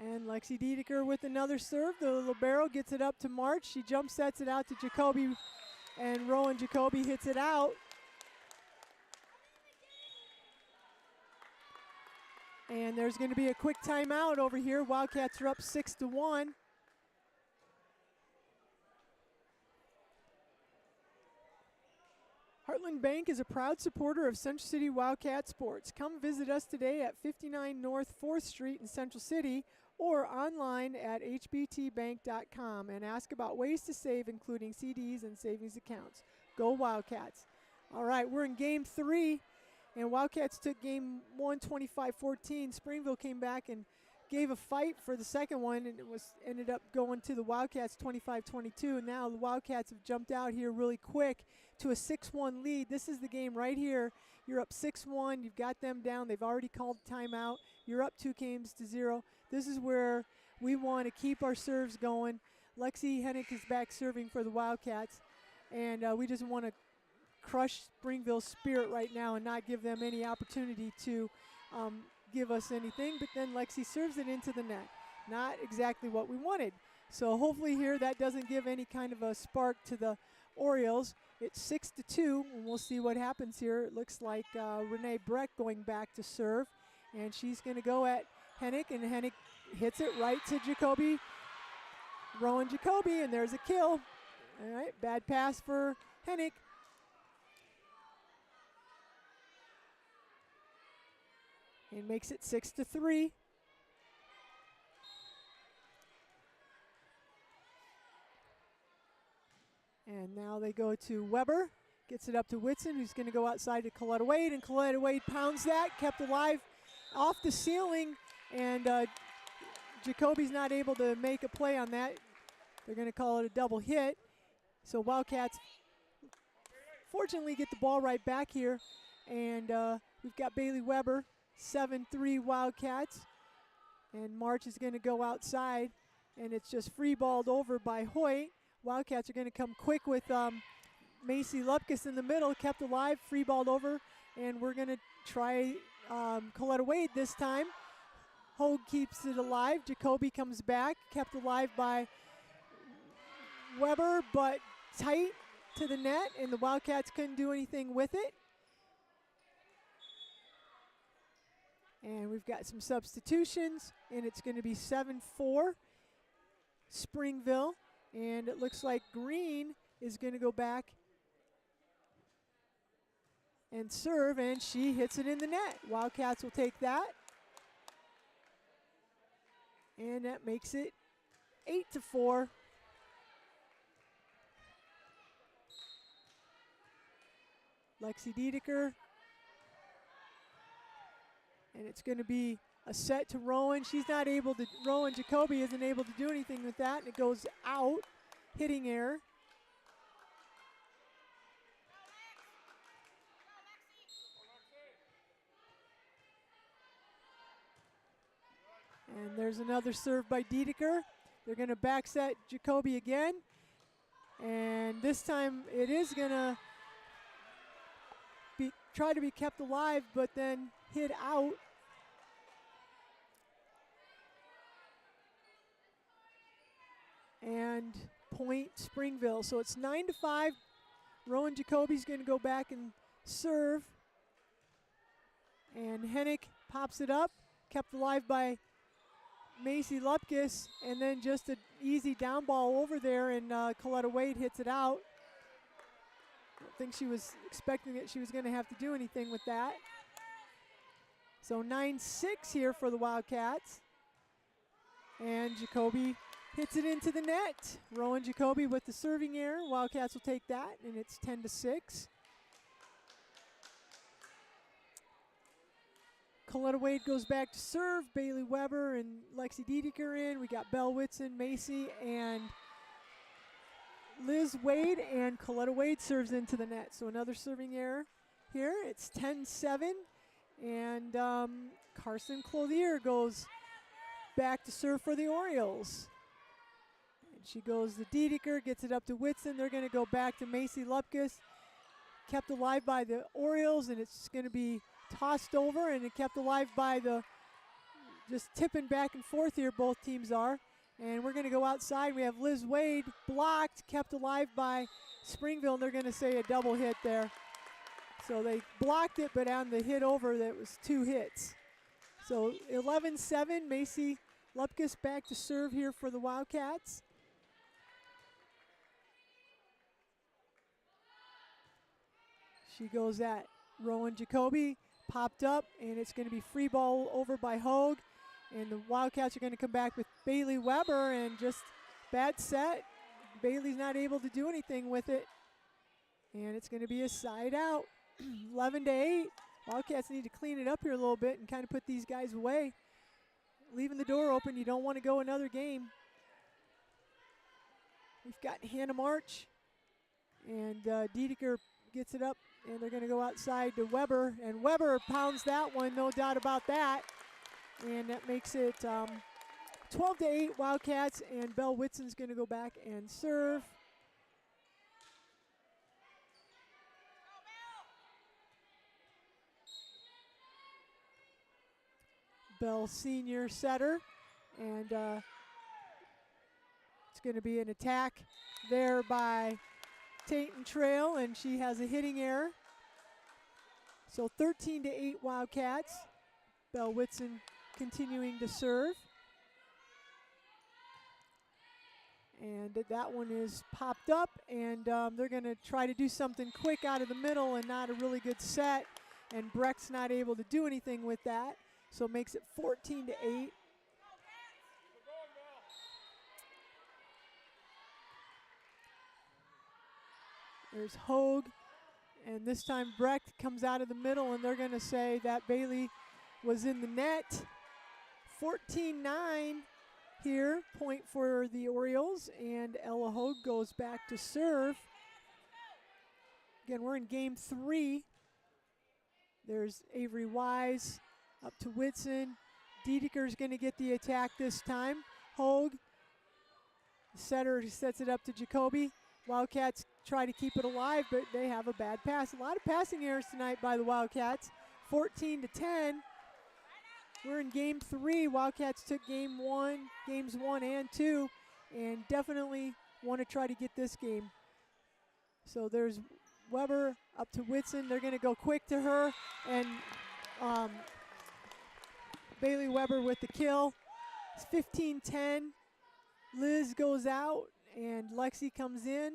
And Lexi Diedeker with another serve. The libero gets it up to March. She jump sets it out to Jacoby, and Rowan Jacoby hits it out. And there's going to be a quick timeout over here. Wildcats are up 6-1. Heartland Bank is a proud supporter of Central City Wildcat sports. Come visit us today at 59 North 4th Street in Central City or online at hbtbank.com and ask about ways to save, including CDs and savings accounts. Go Wildcats. All right, we're in game 3, and Wildcats took game 1 25-14. Springville came back and gave a fight for the second one, and it ended up going to the Wildcats 25-22. Now the Wildcats have jumped out here really quick to a 6-1 lead. This is the game right here. You're up 6-1. You've got them down. They've already called timeout. You're up 2-0. This is where we want to keep our serves going. Lexi Hennick is back serving for the Wildcats, and we just want to crush Springville's spirit right now and not give them any opportunity to give us anything. But then Lexi serves it into the net. Not exactly what we wanted. So hopefully here that doesn't give any kind of a spark to the Orioles. It's 6-2, and we'll see what happens here. It looks like Renee Breck going back to serve, and she's going to go at Hennick, and Hennick hits it right to Jacoby, Rowan Jacoby, and there's a kill. All right, bad pass for Hennick. And makes it 6-3. And now they go to Weber, gets it up to Whitson, who's going to go outside to Coletta Wade, and Coletta Wade pounds that, kept alive off the ceiling, and Jacoby's not able to make a play on that. They're going to call it a double hit. So Wildcats fortunately get the ball right back here, and we've got Bailey Weber, 7-3 Wildcats, and March is going to go outside, and it's just free balled over by Hoyt. Wildcats are going to come quick with Macy Lupkus in the middle, kept alive, free balled over, and we're going to try Coletta Wade this time. Hogue keeps it alive. Jacoby comes back, kept alive by Weber, but tight to the net, and the Wildcats couldn't do anything with it. And we've got some substitutions, and it's going to be 7-4 Springville. And it looks like Green is going to go back and serve, and she hits it in the net. Wildcats will take that. And that makes it 8-4. Lexi Dedeker. And it's going to be a set to Rowan. She's not able to, Rowan Jacoby isn't able to do anything with that, and it goes out, hitting error. And there's another serve by Dedeker. They're going to back set Jacoby again. And this time it is going to try to be kept alive, but then hit out. And point Springville. So it's 9-5. Rowan Jacoby's going to go back and serve. And Hennick pops it up, kept alive by Macy Lupkus, and then just an easy down ball over there, and Coletta Wade hits it out. I don't think she was expecting that she was going to have to do anything with that. So 9-6 here for the Wildcats. And Jacoby hits it into the net. Rowan Jacoby with the serving error. Wildcats will take that, and it's 10-6. Coletta Wade goes back to serve. Bailey Weber and Lexi Dedeker in. We got Belle Whitson, Macy, and Liz Wade, and Coletta Wade serves into the net. So another serving error here. It's 10-7, and Carson Clothier goes back to serve for the Orioles. And she goes to Dedeker, gets it up to Whitson. They're going to go back to Macy Lupkus. Kept alive by the Orioles, and it's going to be tossed over, and it kept alive by the, just tipping back and forth here, both teams are. And we're going to go outside. We have Liz Wade blocked, kept alive by Springville, and they're going to say a double hit there. So they blocked it, but on the hit over, that was 2 hits. So 11-7, Macy Lupkus back to serve here for the Wildcats. She goes at Rowan Jacoby, popped up, and it's going to be free ball over by Hogue. And the Wildcats are going to come back with Bailey Weber, and just bad set. Bailey's not able to do anything with it. And it's going to be a side out. 11-8. Wildcats need to clean it up here a little bit and kind of put these guys away. Leaving the door open, you don't want to go another game. We've got Hannah March, and Dedeker gets it up, and they're going to go outside to Weber, and Weber pounds that one, no doubt about that. And that makes it 12-8 Wildcats, and Belle Whitson's going to go back and serve. Bell senior setter, and it's going to be an attack there by Tatum Trail, and she has a hitting error. So 13-8 Wildcats. Belle Whitson continuing to serve. And that one is popped up, and they're going to try to do something quick out of the middle, and not a really good set. And Breck's not able to do anything with that. So it makes it 14-8. There's Hogue, and this time Brecht comes out of the middle, and they're going to say that Bailey was in the net. 14-9 here, point for the Orioles, and Ella Hogue goes back to serve. Again, we're in game 3. There's Avery Wise up to Whitson. Dedeker's going to get the attack this time. Hogue, setter, sets it up to Jacoby. Wildcats try to keep it alive, but they have a bad pass. A lot of passing errors tonight by the Wildcats. 14-10. We're in game 3. Wildcats took games 1 and 2, and definitely want to try to get this game. So there's Weber up to Whitson. They're going to go quick to her, and Bailey Weber with the kill. It's 15-10. Liz goes out, and Lexi comes in.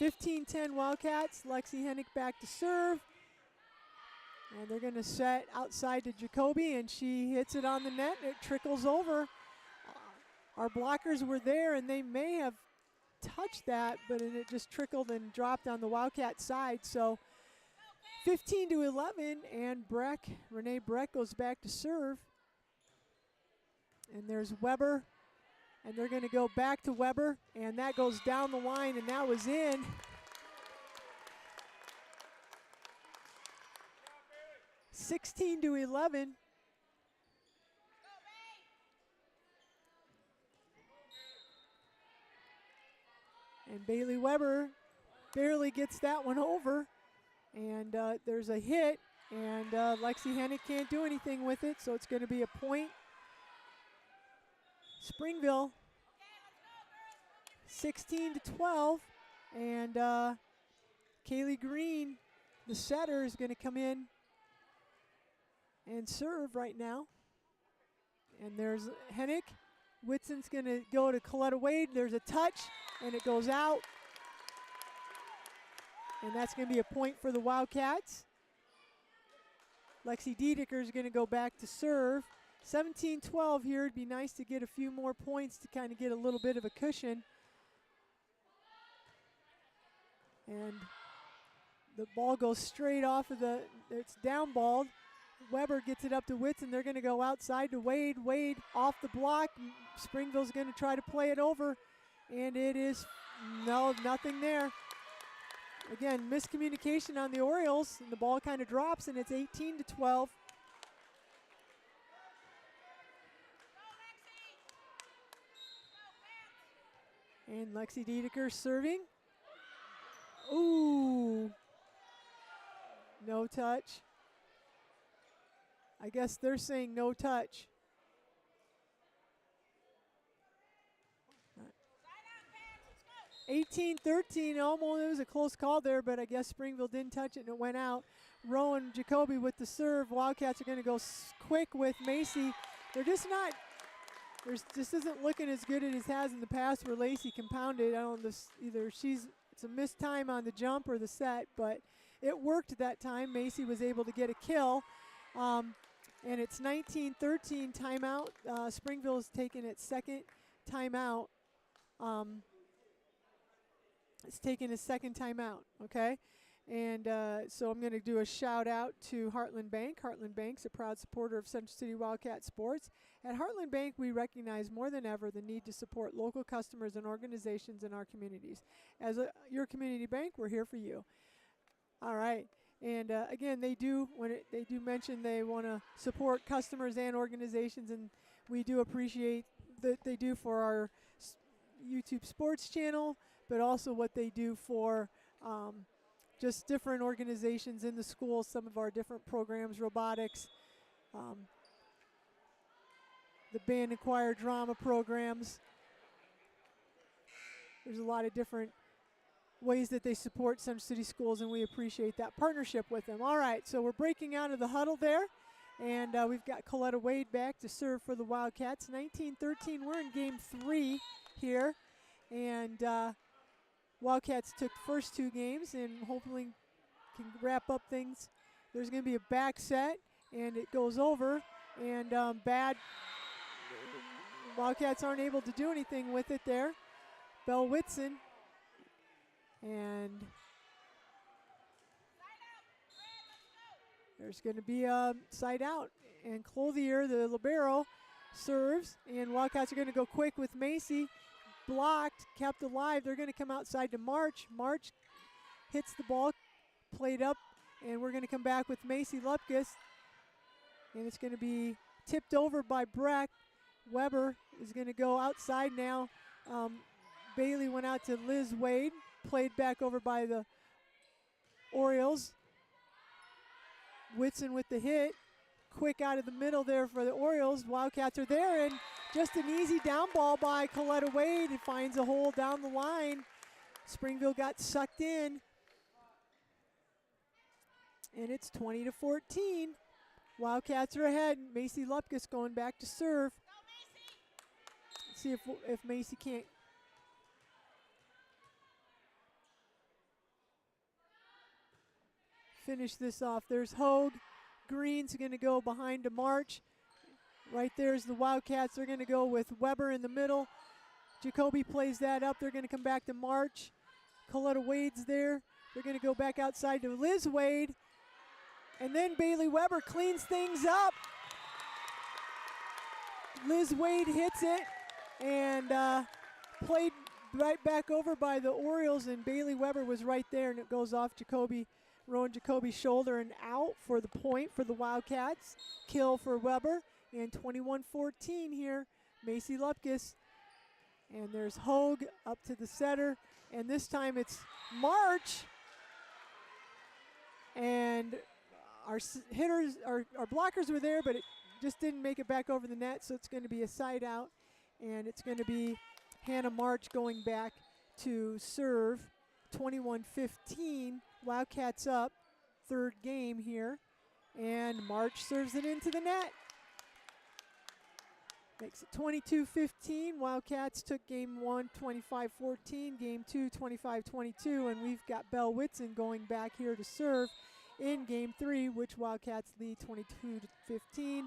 15-10 Wildcats. Lexi Hennick back to serve. And they're going to set outside to Jacoby, and she hits it on the net. It trickles over. Our blockers were there, and they may have touched that, but it just trickled and dropped on the Wildcat side. So 15-11, and Renee Breck goes back to serve. And there's Weber, and they're going to go back to Weber, and that goes down the line, and that was in. (16-11). And Bailey Weber barely gets that one over. And there's a hit, and Lexi Hennick can't do anything with it, so it's going to be a point. Springville, 16-12, and Kaylee Green, the setter, is going to come in and serve right now. And there's Hennick. Whitson's going to go to Coletta Wade. There's a touch, and it goes out. And that's going to be a point for the Wildcats. Lexi Dedeker is going to go back to serve. 17-12 here. It'd be nice to get a few more points to kind of get a little bit of a cushion. And the ball goes straight off of it's down balled. Weber gets it up to Whitson. They're going to go outside to Wade. Wade off the block. Springville's going to try to play it over. And it is nothing there. Again, miscommunication on the Orioles, and the ball kind of drops, and it's 18-12. And Lexi Dedeker serving. Ooh. No touch. I guess they're saying no touch. 18-13, almost, it was a close call there, but I guess Springville didn't touch it and it went out. Rowan Jacoby with the serve. Wildcats are going to go quick with Macy. They're just not This isn't looking as good as it has in the past where Lacey compounded. I don't know it's a missed time on the jump or the set, but it worked that time. Macy was able to get a kill. And it's 19-13 timeout. Springville is taking its second timeout. It's taking its second timeout, okay? And so I'm going to do a shout out to Heartland Bank. Heartland Bank's a proud supporter of Central City Wildcat sports. At Heartland Bank, we recognize more than ever the need to support local customers and organizations in our communities. As your community bank, we're here for you. All right. And again, they do mention they want to support customers and organizations, and we do appreciate that they do for our YouTube sports channel, but also what they do for just different organizations in the school, some of our different programs, robotics, the band and choir drama programs. There's a lot of different ways that they support Central City Schools, and we appreciate that partnership with them. All right, so we're breaking out of the huddle there, and we've got Coletta Wade back to serve for the Wildcats. 19-13, we're in game 3 here, and Wildcats took the first 2 games and hopefully can wrap up things. There's going to be a back set, and it goes over, and Wildcats aren't able to do anything with it there. Belle Whitson, and there's going to be a side out, and Clothier, the libero, serves, and Wildcats are going to go quick with Macy. Blocked, kept alive. They're going to come outside to March. March hits the ball, played up, and we're going to come back with Macy Lupkus, and it's going to be tipped over by Breck. Weber is going to go outside now. Bailey went out to Liz Wade, played back over by the Orioles. Whitson with the hit. Quick out of the middle there for the Orioles. Wildcats are there, and just an easy down ball by Coletta Wade. It finds a hole down the line. Springville got sucked in. And it's 20-14. Wildcats are ahead. Macy Lupkus going back to serve. Let's see if Macy can't finish this off. There's Hogue. Green's going to go behind to March. Right there's the Wildcats. They're going to go with Weber in the middle. Jacoby plays that up. They're going to come back to March. Coletta Wade's there. They're going to go back outside to Liz Wade. And then Bailey Weber cleans things up. Liz Wade hits it and played right back over by the Orioles, and Bailey Weber was right there, and it goes off Rowan Jacoby's shoulder and out for the point for the Wildcats. Kill for Weber, and 21-14 here, Macy Lupkus. And there's Hogue up to the setter, and this time it's March. And our hitters, our blockers were there, but it just didn't make it back over the net, so it's going to be a side out, and it's going to be Hannah March going back to serve. 21-15, Wildcats up, third game here, and March serves it into the net. Makes it 22-15. Wildcats took game 1 25-14, game 2 25-22, and we've got Belle Whitson going back here to serve in game 3, which Wildcats lead 22-15.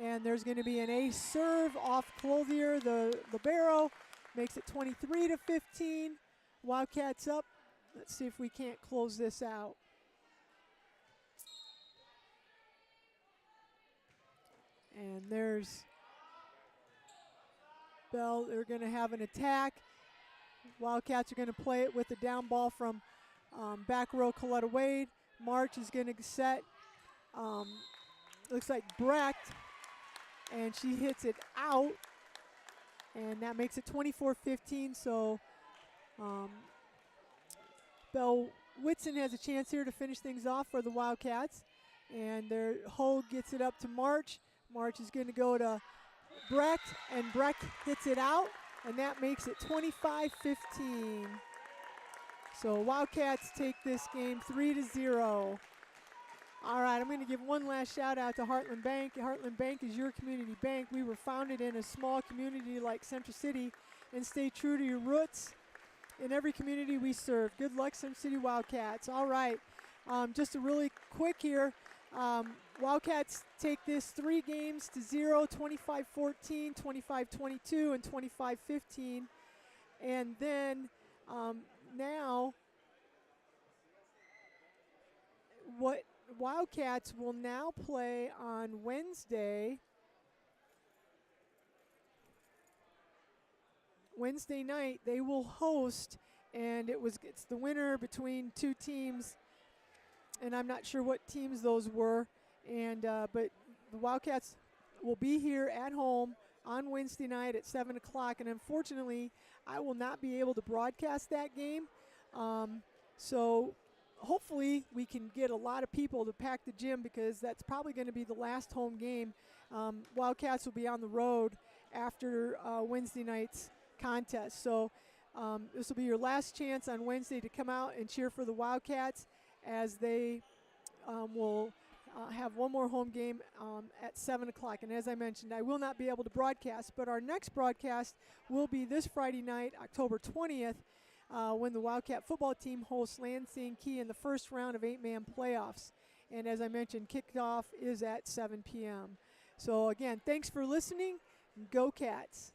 And there's going to be an ace serve off Clothier, the libero, makes it 23-15. Wildcats up. Let's see if we can't close this out. And there's Bell. They're going to have an attack. Wildcats are going to play it with the down ball from back row Coletta Wade. March is going to set, looks like Brecht, and she hits it out. And that makes it 24-15, so Belle Whitson has a chance here to finish things off for the Wildcats. And their Hogue gets it up to March. March is going to go to Brecht, and Brecht hits it out, and that makes it 25-15. So Wildcats take this game 3-0. All right, I'm going to give one last shout out to Heartland Bank. Heartland Bank is your community bank. We were founded in a small community like Central City, and stay true to your roots in every community we serve. Good luck, Central City Wildcats. All right, just a really quick here. Wildcats take this 3 games to 0, 25-14, 25-22, and 25-15. And then now what Wildcats will now play on Wednesday night. They will host, and it's the winner between 2 teams, and I'm not sure what teams those were. And but the Wildcats will be here at home on Wednesday night at 7 o'clock, and unfortunately, I will not be able to broadcast that game. So hopefully we can get a lot of people to pack the gym, because that's probably going to be the last home game. Wildcats will be on the road after Wednesday night's contest. So this will be your last chance on Wednesday to come out and cheer for the Wildcats, as they will have one more home game at 7 o'clock. And as I mentioned, I will not be able to broadcast, but our next broadcast will be this Friday night, October 20th, when the Wildcat football team hosts Lansing Key in the first round of 8-man playoffs. And as I mentioned, kickoff is at 7 p.m. So again, thanks for listening. Go Cats.